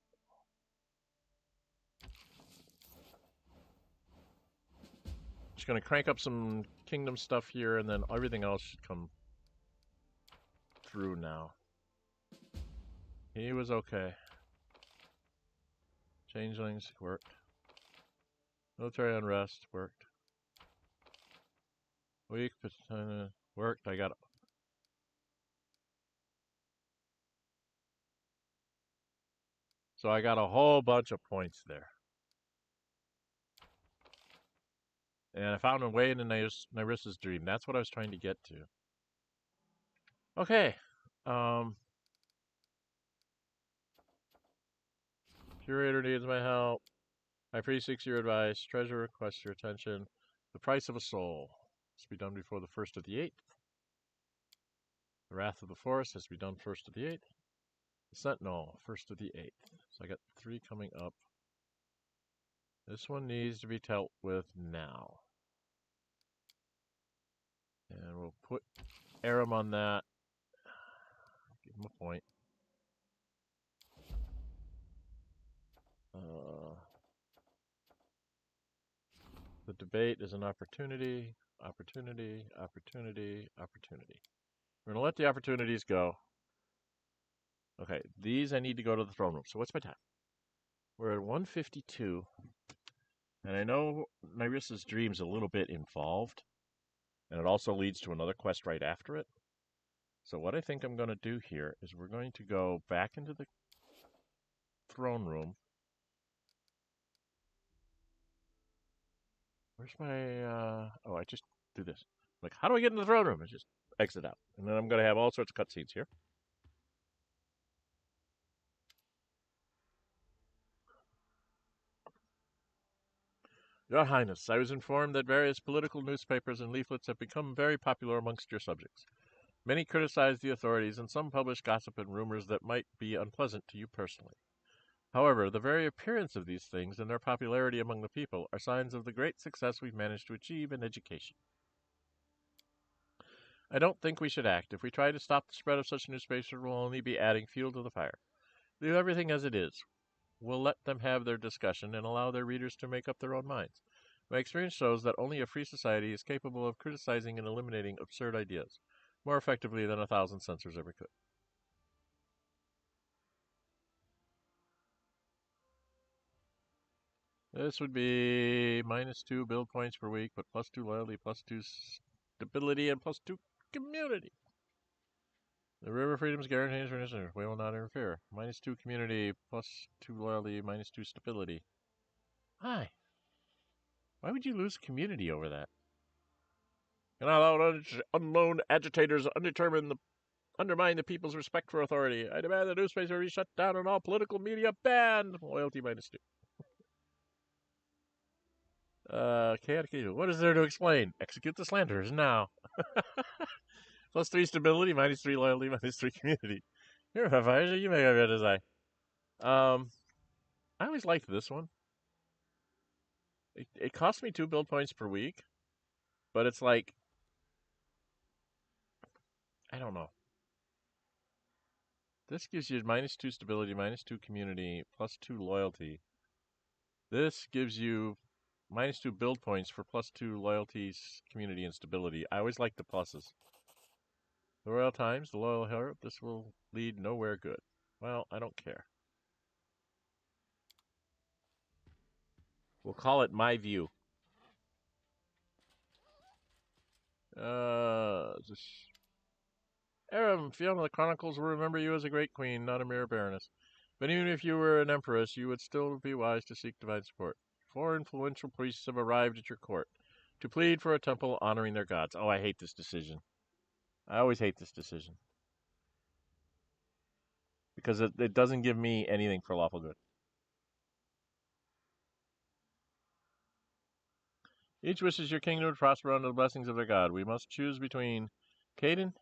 Just going to crank up some kingdom stuff here, and then everything else should come through now. He was okay. Changelings worked. Military unrest worked. Weak, but worked. I got it. So I got a whole bunch of points there. And I found a way into Nyrissa's dream. That's what I was trying to get to. Okay. Curator needs my help. High priest seeks your advice. Treasurer requests your attention. The price of a soul has to be done before the 1st of the 8th. The Wrath of the Forest has to be done 1st of the 8th. The Sentinel, 1st of the 8th. So I got 3 coming up. This one needs to be dealt with now. And we'll put Aram on that. Give him a point. The debate is an opportunity, opportunity, opportunity, opportunity. We're going to let the opportunities go. Okay, these I need to go to the throne room. So what's my time? We're at 152. And I know Nyrissa's dream's a little bit involved. And it also leads to another quest right after it. So what I think I'm going to do here is we're going to go back into the throne room. Where's my, oh, I just do this. Like, how do I get in the throne room? I just exit out. And then I'm going to have all sorts of cutscenes here. Your Highness, I was informed that various political newspapers and leaflets have become very popular amongst your subjects. Many criticize the authorities, and some publish gossip and rumors that might be unpleasant to you personally. However, the very appearance of these things and their popularity among the people are signs of the great success we've managed to achieve in education. I don't think we should act. If we try to stop the spread of such newspapers, we'll only be adding fuel to the fire. Leave everything as it is. We'll let them have their discussion and allow their readers to make up their own minds. My experience shows that only a free society is capable of criticizing and eliminating absurd ideas more effectively than 1,000 censors ever could. This would be -2 build points per week, but +2 loyalty, +2 stability, and +2 community. The river freedoms guarantees for listeners. We will not interfere. -2 community, +2 loyalty, -2 stability. Hi. Why would you lose community over that? Cannot allow unknown agitators undermine the people's respect for authority. I demand the newspaper be shut down and all political media banned. Loyalty -2. Chaotic evil. What is there to explain? Execute the slanderers now. +3 stability, -3 loyalty, -3 community. Here, Pathfinder, you may have your design. I always liked this one. It cost me 2 build points per week, but it's like, I don't know. This gives you -2 stability, -2 community, +2 loyalty. This gives you -2 build points for +2 loyalties, community, and stability. I always like the pluses. The Royal Times, the Loyal Herald, this will lead nowhere good. Well, I don't care. We'll call it My View. Aram, Fiona, the Chronicles will remember you as a great queen, not a mere baroness. But even if you were an empress, you would still be wise to seek divine support. 4 influential priests have arrived at your court to plead for a temple honoring their gods. Oh, I hate this decision. I always hate this decision. Because it doesn't give me anything for lawful good. Each wishes your kingdom to prosper under the blessings of their god. We must choose between Caden,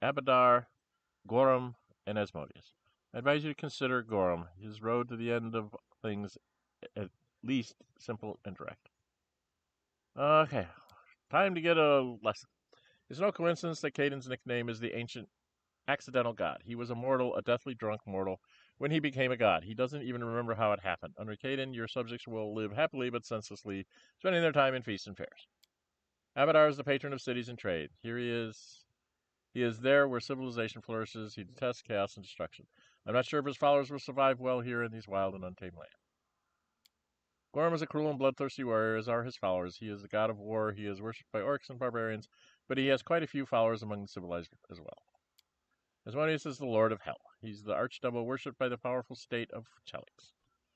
Abadar, Gorum, and Asmodeus. I advise you to consider Gorum. His road to the end of things at least simple and direct. Okay, time to get a lesson. It's no coincidence that Caden's nickname is the ancient accidental god. He was a mortal, a deathly drunk mortal, when he became a god. He doesn't even remember how it happened. Under Caden, your subjects will live happily but senselessly, spending their time in feasts and fairs. Abadar is the patron of cities and trade. Here he is. He is there where civilization flourishes. He detests chaos and destruction. I'm not sure if his followers will survive well here in these wild and untamed lands. Gorm is a cruel and bloodthirsty warrior, as are his followers. He is the god of war. He is worshipped by orcs and barbarians, but he has quite a few followers among the civilized as well. Asmodeus is the lord of hell. He's the archdevil worshipped by the powerful state of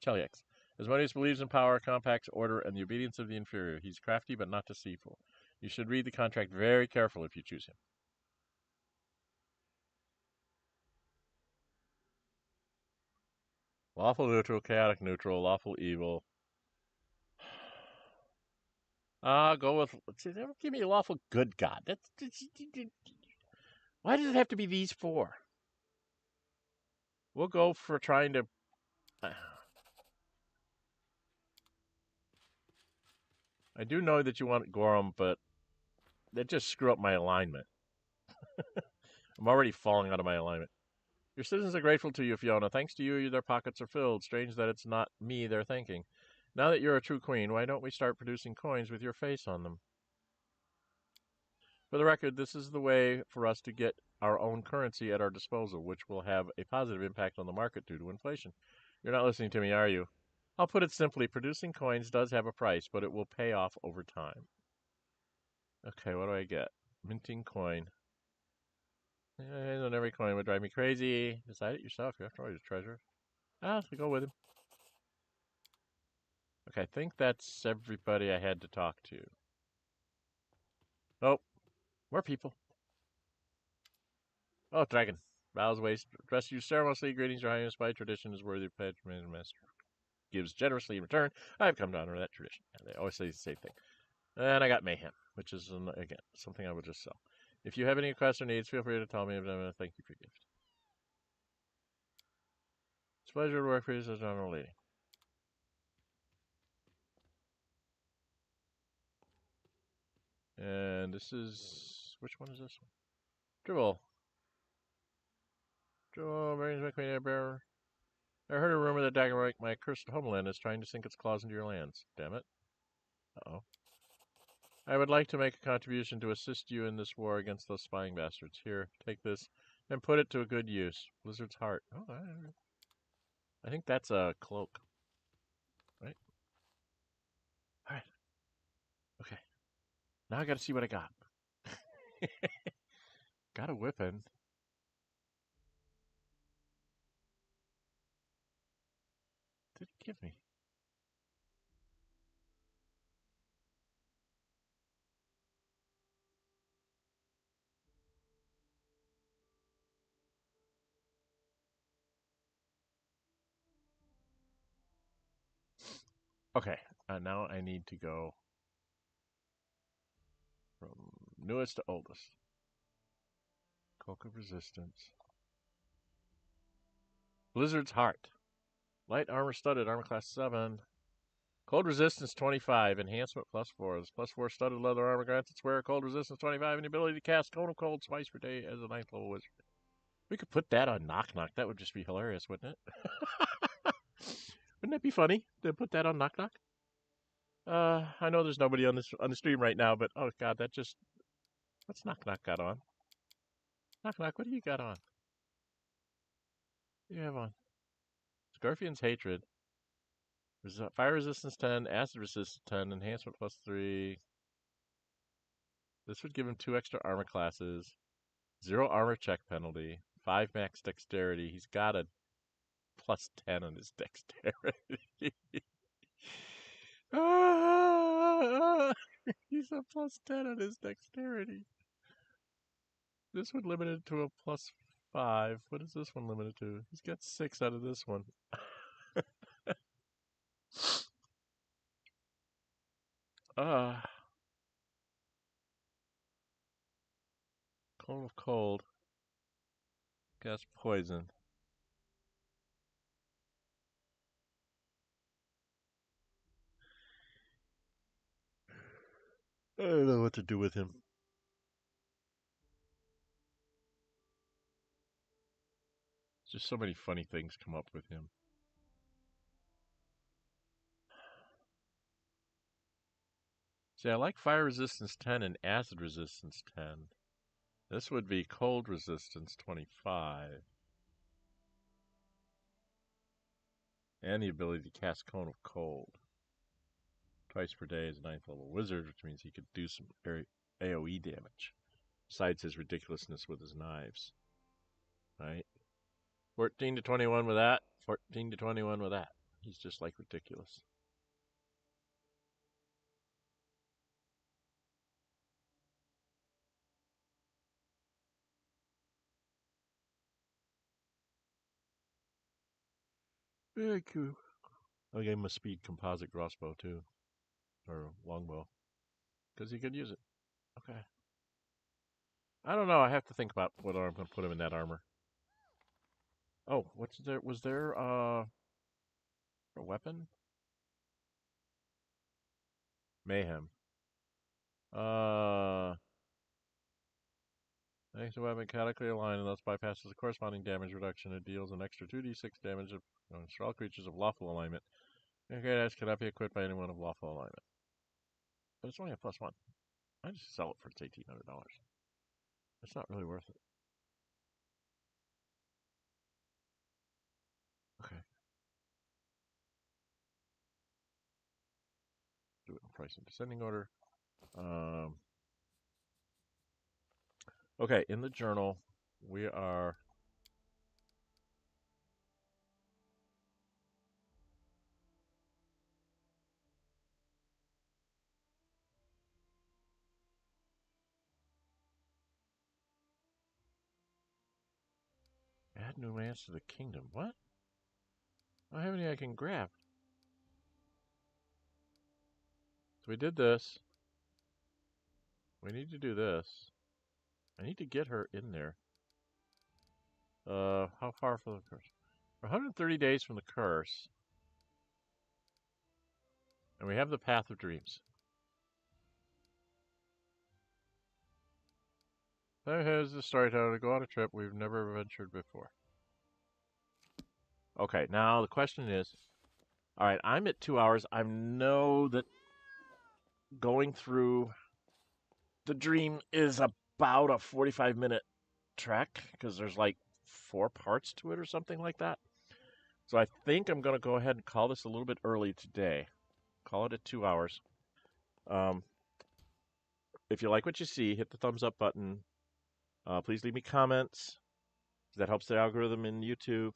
Cheliax. Asmodeus believes in power, compacts order, and the obedience of the inferior. He's crafty but not deceitful. You should read the contract very carefully if you choose him. Lawful neutral, chaotic neutral, lawful evil. Go with. Give me a lawful good god. Why does it have to be these four? We'll go for trying to. I do know that you want Gorham, but that just screw up my alignment. I'm already falling out of my alignment. Your citizens are grateful to you, Fiona. Thanks to you, their pockets are filled. Strange that it's not me they're thanking. Now that you're a true queen, why don't we start producing coins with your face on them? For the record, this is the way for us to get our own currency at our disposal, which will have a positive impact on the market due to inflation. You're not listening to me, are you? I'll put it simply, producing coins does have a price, but it will pay off over time. Okay, what do I get? Minting coin. And every coin would drive me crazy. Decide it yourself. You have to always treasure. So go with him. Okay, I think that's everybody I had to talk to. Oh, more people. Oh, dragon. Bows waist. Dress you ceremoniously. Greetings, your highness. By tradition is worthy of patron master. Gives generously in return. I've come to honor that tradition. And they always say the same thing. And I got mayhem, which is, again, something I would just sell. If you have any requests or needs, feel free to tell me. Thank you for your gift. It's a pleasure to work for you, says General Lady. And this is... Which one is this one? Dribble. Dribble brings my queen bearer. I heard a rumor that Daggermite, my cursed homeland, is trying to sink its claws into your lands. Damn it. Uh-oh. I would like to make a contribution to assist you in this war against those spying bastards. Here, take this, and put it to a good use. Blizzard's Heart. Oh, I think that's a cloak. Right? Alright. Okay. Now I gotta see what I got. Got a whipping. Did it give me? Okay. Now I need to go from newest to oldest. Cloak of Resistance. Blizzard's Heart. Light armor studded, armor class 7. Cold resistance 25, enhancement +4. This +4 studded leather armor grants its wearer cold resistance 25 and the ability to cast Cone of Cold twice per day as a 9th level wizard. We could put that on Knock Knock. That would just be hilarious, wouldn't it? Wouldn't that be funny to put that on Knock Knock? I know there's nobody on the stream right now, but oh god, that just what's Knock Knock got on? Knock Knock, what do you got on? What do you have on? Scorpion's Hatred. Fire resistance 10, acid resistance 10, enhancement +3. This would give him 2 extra armor classes, 0 armor check penalty, 5 max dexterity. He's got a +10 on his dexterity. He's a +10 on his dexterity. This would limit it to a +5. What is this one limited to? He's got 6 out of this one. Cone of Cold. Gas poison. I don't know what to do with him. Just so many funny things come up with him. See, I like fire resistance 10 and acid resistance 10. This would be cold resistance 25. And the ability to cast Cone of Cold twice per day as a 9th level wizard, which means he could do some AoE damage, besides his ridiculousness with his knives. Right? 14 to 21 with that. 14 to 21 with that. He's just like ridiculous. Very cool. I gave him a speed composite crossbow too, or longbow, because he could use it. Okay. I don't know. I have to think about whether I'm going to put him in that armor. Oh, what's there? Was there a weapon? Mayhem. Uh, Makes the weapon categorically aligned and thus bypasses the corresponding damage reduction. It deals an extra 2d6 damage for all creatures of lawful alignment. Okay, that cannot be equipped by anyone of lawful alignment. But it's only a +1. I just sell it for $1,800. It's not really worth it. Okay. Do it in price and descending order. Okay, in the journal, we are add new lands to the kingdom. What? I don't have any I can grab. So we did this. We need to do this. I need to get her in there. How far from the curse? 130 days from the curse. And we have the Path of Dreams. There has the storyteller to go on a trip we've never ventured before. Okay, now the question is, all right, I'm at 2 hours. I know that going through the dream is about a 45-minute trek because there's like 4 parts to it or something like that. So I think I'm going to go ahead and call this a little bit early today. Call it at 2 hours. If you like what you see, hit the thumbs up button. Please leave me comments. That helps the algorithm in YouTube.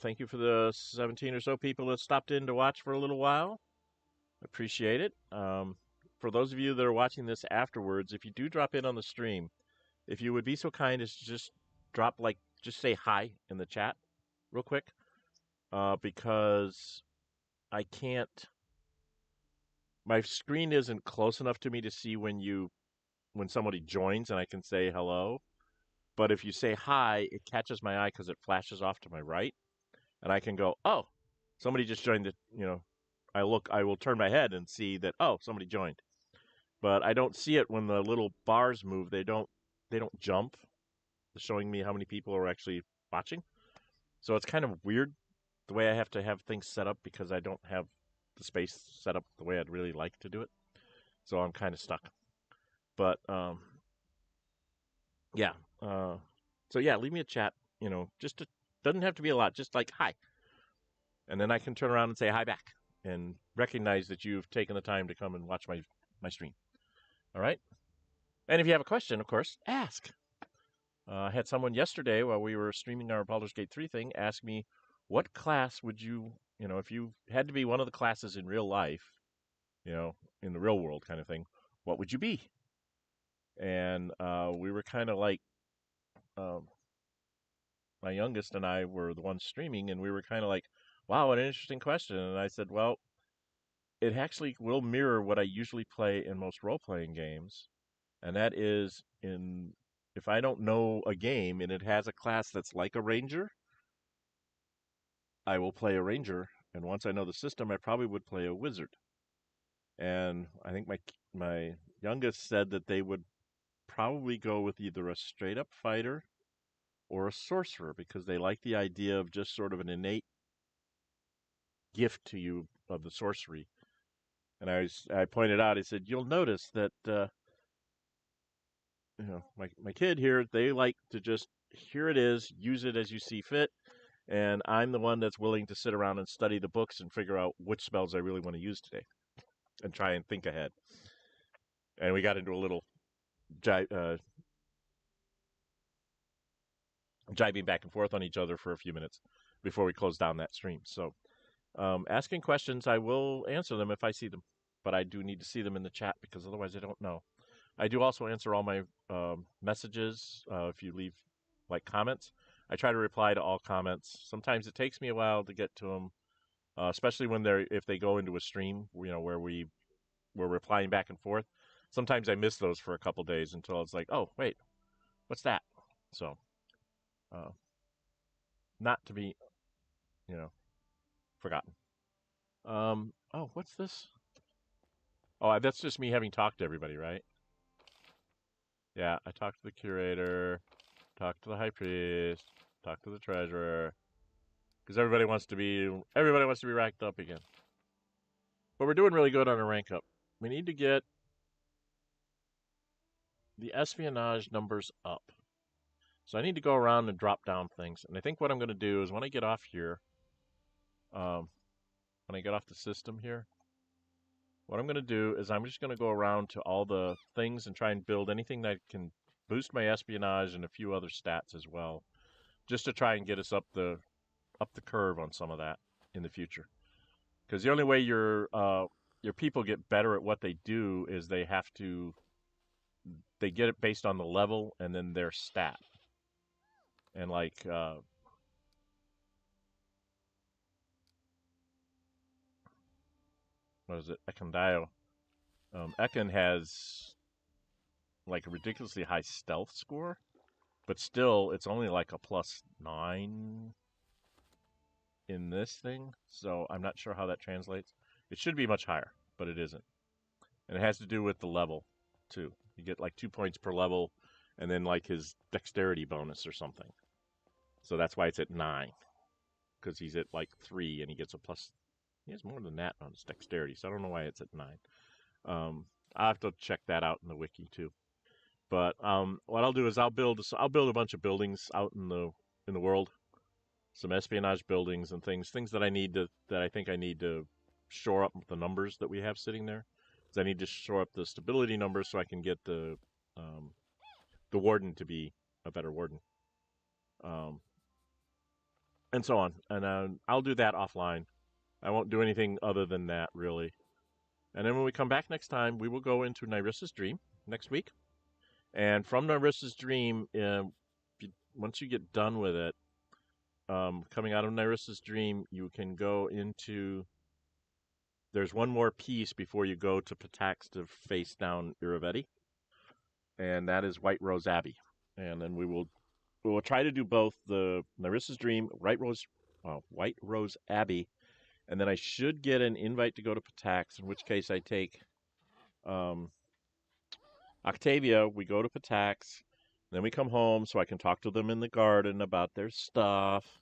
Thank you for the 17 or so people that stopped in to watch for a little while. Appreciate it. For those of you that are watching this afterwards, if you do drop in on the stream, if you would be so kind as to just just say hi in the chat real quick, because I can't, my screen isn't close enough to me to see when somebody joins and I can say hello. But if you say hi, it catches my eye because it flashes off to my right, and I can go, oh, somebody just joined it. I will turn my head and see that, oh, somebody joined. But I don't see it when the little bars move. They don't jump, showing me how many people are actually watching. So it's kind of weird the way I have to have things set up because I don't have the space set up the way I'd really like to do it. So I'm kind of stuck. But yeah. So yeah, leave me a chat. Doesn't have to be a lot. Just like hi, and then I can turn around and say hi back and recognize that you've taken the time to come and watch my stream. All right. And if you have a question, of course, ask. I had someone yesterday while we were streaming our Baldur's Gate 3 thing ask me, what class would if you had to be one of the classes in real life, in the real world kind of thing, what would you be? And we were kind of like, my youngest and I were the ones streaming, and we were kind of like, wow, what an interesting question. And I said, well, it actually will mirror what I usually play in most role-playing games, and that is if I don't know a game and it has a class that's like a ranger, I will play a ranger, and once I know the system, I probably would play a wizard. And I think my youngest said that they would probably go with either a straight-up fighter or a sorcerer because they like the idea of just sort of an innate gift to you of the sorcery. And I pointed out, I said, you'll notice that my kid here, they like to just here it is, use it as you see fit, and I'm the one that's willing to sit around and study the books and figure out which spells I really want to use today and try and think ahead. And we got into a little jibing back and forth on each other for a few minutes before we close down that stream. So, asking questions, I will answer them if I see them, but I do need to see them in the chat because otherwise I don't know. I do also answer all my messages if you leave like comments. I try to reply to all comments. Sometimes it takes me a while to get to them, especially when if they go into a stream, where we're replying back and forth. Sometimes I miss those for a couple days until it's like, oh wait, what's that? So, not to be, forgotten. Oh, what's this? Oh, that's just me having talked to everybody, right? Yeah, I talked to the curator, talked to the high priest, talked to the treasurer, because everybody wants to be ranked up again. But we're doing really good on our rank up. We need to get the espionage numbers up. So I need to go around and drop down things. And I think what I'm going to do is when I get off here, when I get off the system here, what I'm going to do is I'm just going to go around to all the things and try and build anything that can boost my espionage and a few other stats as well, just to try and get us up the curve on some of that in the future. Because the only way your people get better at what they do is they get it based on the level and then their stat. And like what is it? Ekondio. Ekon has like a ridiculously high stealth score, but still it's only like a +9 in this thing, so I'm not sure how that translates. It should be much higher, but it isn't. And it has to do with the level, too. You get like 2 points per level, and then like his dexterity bonus or something. So that's why it's at 9, because he's at like 3, and he gets a plus. He has more than that on his dexterity, so I don't know why it's at 9. I'll have to check that out in the wiki, too. But what I'll do is I'll build a bunch of buildings out in the world, some espionage buildings and things that I think I need to shore up the numbers that we have sitting there. I need to shore up the stability numbers so I can get the warden to be a better warden, and so on. And I'll do that offline. I won't do anything other than that really. And then when we come back next time, we will go into Nyrissa's Dream next week. And from Nyrissa's Dream, once you get done with it, coming out of Nyrissa's Dream, you can go into. There's one more piece before you go to Patax to face down Iravetti, and that is White Rose Abbey. And then we will try to do both the Nyrissa's Dream, White Rose Abbey, and then I should get an invite to go to Patax, in which case I take Octavia, we go to Patax, then we come home so I can talk to them in the garden about their stuff,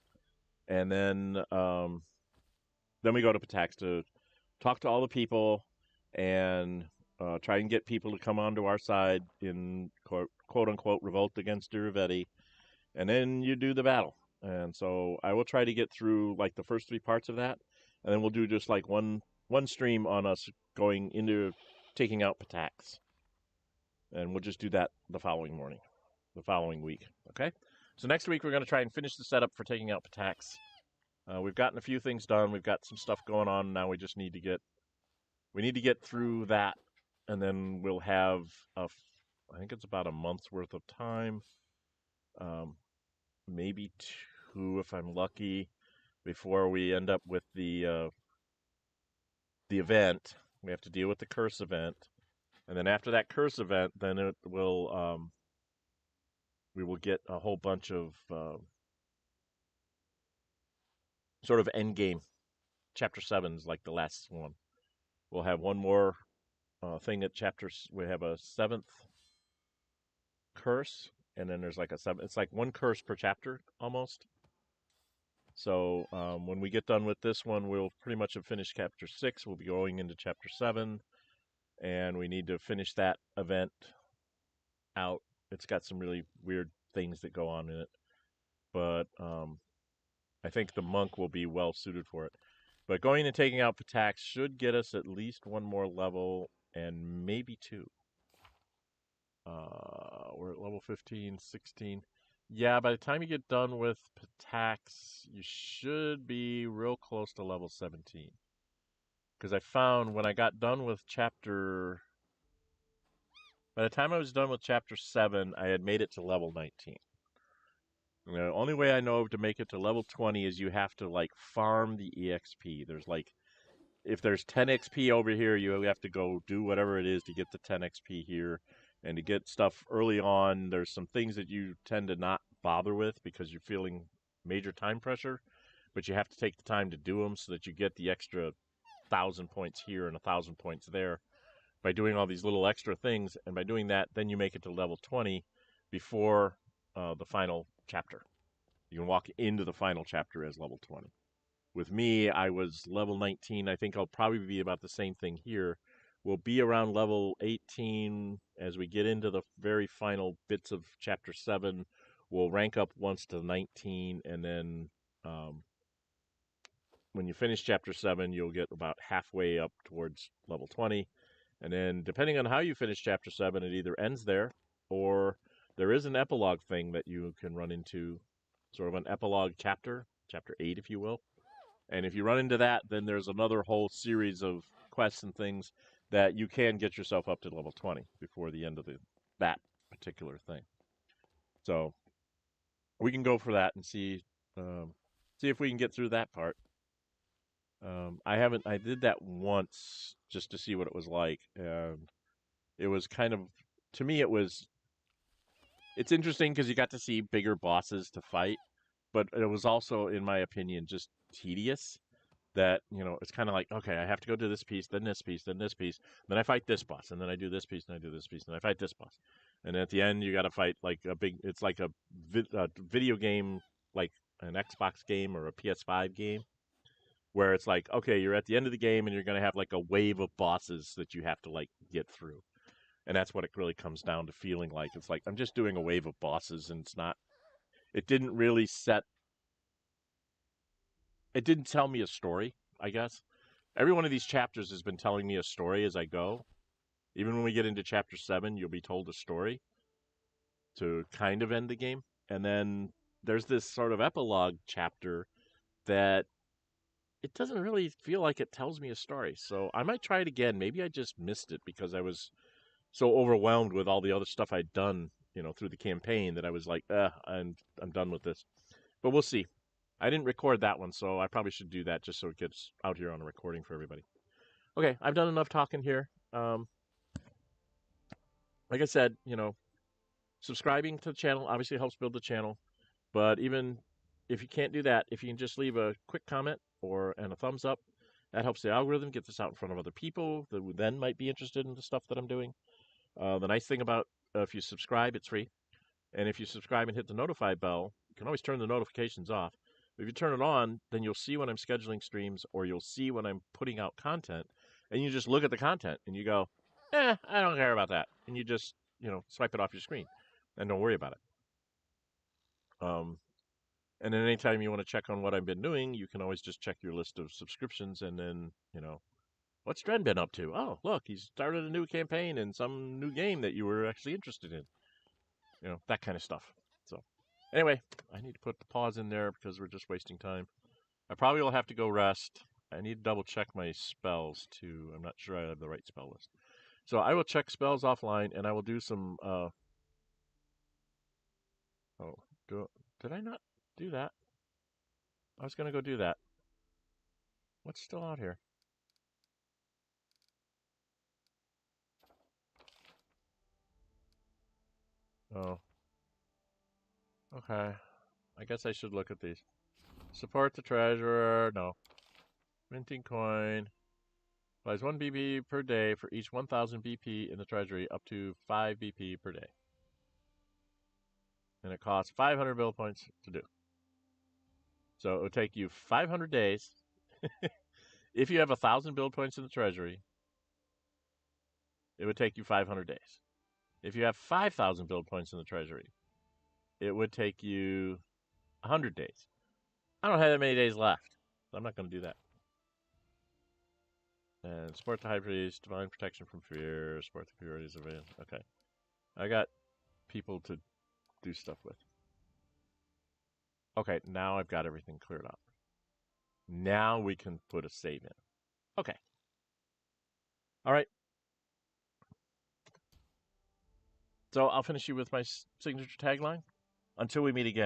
and then we go to Patax to talk to all the people and try and get people to come onto our side in quote unquote revolt against Iravetti, and then you do the battle. And so I will try to get through like the first 3 parts of that, and then we'll do just like one stream on us going into taking out Patax. And we'll just do that the following week. Okay? So next week we're going to try and finish the setup for taking out Patax. We've gotten a few things done. We've got some stuff going on now. We just need to get through that, and then we'll have I think it's about a month's worth of time, maybe 2 if I'm lucky, before we end up with the event. We have to deal with the curse event, and then after that curse event, then it will we will get a whole bunch of sort of end game chapter 7s like the last one. We'll have one more thing at chapters. We have a 7th curse, and then there's like a 7. It's like one curse per chapter almost. So when we get done with this one, we'll pretty much have finished chapter 6. We'll be going into chapter 7, and we need to finish that event out. It's got some really weird things that go on in it, but I think the monk will be well suited for it. But going and taking out Patak should get us at least one more level and maybe two. We're at level 15, 16. Yeah, by the time you get done with Patax, you should be real close to level 17. Because I found when I got done with chapter. By the time I was done with chapter 7, I had made it to level 19. The only way I know to make it to level 20 is you have to, like, farm the EXP. There's, like, if there's 10 XP over here, you have to go do whatever it is to get the 10 XP here. And to get stuff early on, there's some things that you tend to not bother with because you're feeling major time pressure, but you have to take the time to do them so that you get the extra 1,000 points here and 1,000 points there by doing all these little extra things. And by doing that, then you make it to level 20 before the final chapter. You can walk into the final chapter as level 20. With me, I was level 19. I think I'll probably be about the same thing here. We'll be around level 18 as we get into the very final bits of chapter 7. We'll rank up once to 19, and then when you finish chapter 7, you'll get about halfway up towards level 20. And then, depending on how you finish chapter 7, it either ends there or there is an epilogue thing that you can run into, sort of an epilogue chapter, chapter 8, if you will. And if you run into that, then there's another whole series of quests and things that you can get yourself up to level 20 before the end of that particular thing. So we can go for that and see if we can get through that part. I did that once just to see what it was like. It was kind of, to me, it's interesting because you got to see bigger bosses to fight, but it was also, in my opinion, just tedious. That, it's kind of like, okay, I have to go do this piece, then this piece, then this piece, then I fight this boss, and then I do this piece, and I do this piece, and I fight this boss, and at the end you got to fight like it's like a video game, like an Xbox game or a PS5 game, where it's like, okay, you're at the end of the game and you're gonna have like a wave of bosses that you have to like get through, and that's what it really comes down to feeling like. It's like I'm just doing a wave of bosses, and it didn't really it didn't tell me a story, I guess. Every one of these chapters has been telling me a story as I go. Even when we get into chapter 7, you'll be told a story to kind of end the game. And then there's this sort of epilogue chapter that it doesn't really feel like it tells me a story. So I might try it again. Maybe I just missed it because I was so overwhelmed with all the other stuff I'd done, through the campaign that I was like, I'm done with this. But we'll see. I didn't record that one, so I probably should do that just so it gets out here on a recording for everybody. Okay, I've done enough talking here. Like I said, subscribing to the channel obviously helps build the channel. But even if you can't do that, if you can just leave a quick comment and a thumbs up, that helps the algorithm get this out in front of other people that then might be interested in the stuff that I'm doing. The nice thing about if you subscribe, it's free. And if you subscribe and hit the notify bell, you can always turn the notifications off. If you turn it on, then you'll see when I'm scheduling streams or you'll see when I'm putting out content. And you just look at the content and you go, I don't care about that. And you just, swipe it off your screen and don't worry about it. And then anytime you want to check on what I've been doing, you can always just check your list of subscriptions and then, what's Dren been up to? Oh, look, he's started a new campaign in some new game that you were actually interested in. That kind of stuff. So, anyway, I need to put the pause in there because we're just wasting time. I probably will have to go rest. I need to double check my spells too. I'm not sure I have the right spell list. So I will check spells offline and I will do some. Did I not do that? I was going to go do that. What's still out here? Oh. Okay. I guess I should look at these. Support the treasurer. No. Minting coin. Buys 1 BP per day for each 1,000 BP in the treasury, up to 5 BP per day. and it costs 500 build points to do. So it would take you 500 days. If you have 1,000 build points in the treasury, it would take you 500 days. If you have 5,000 build points in the treasury, it would take you 100 days. I don't have that many days left, so I'm not going to do that. And support the high priest, divine protection from fear, support the purities of it. Okay. I got people to do stuff with. Okay, now I've got everything cleared up. Now we can put a save in. Okay. All right. So I'll finish you with my signature tagline. Until we meet again.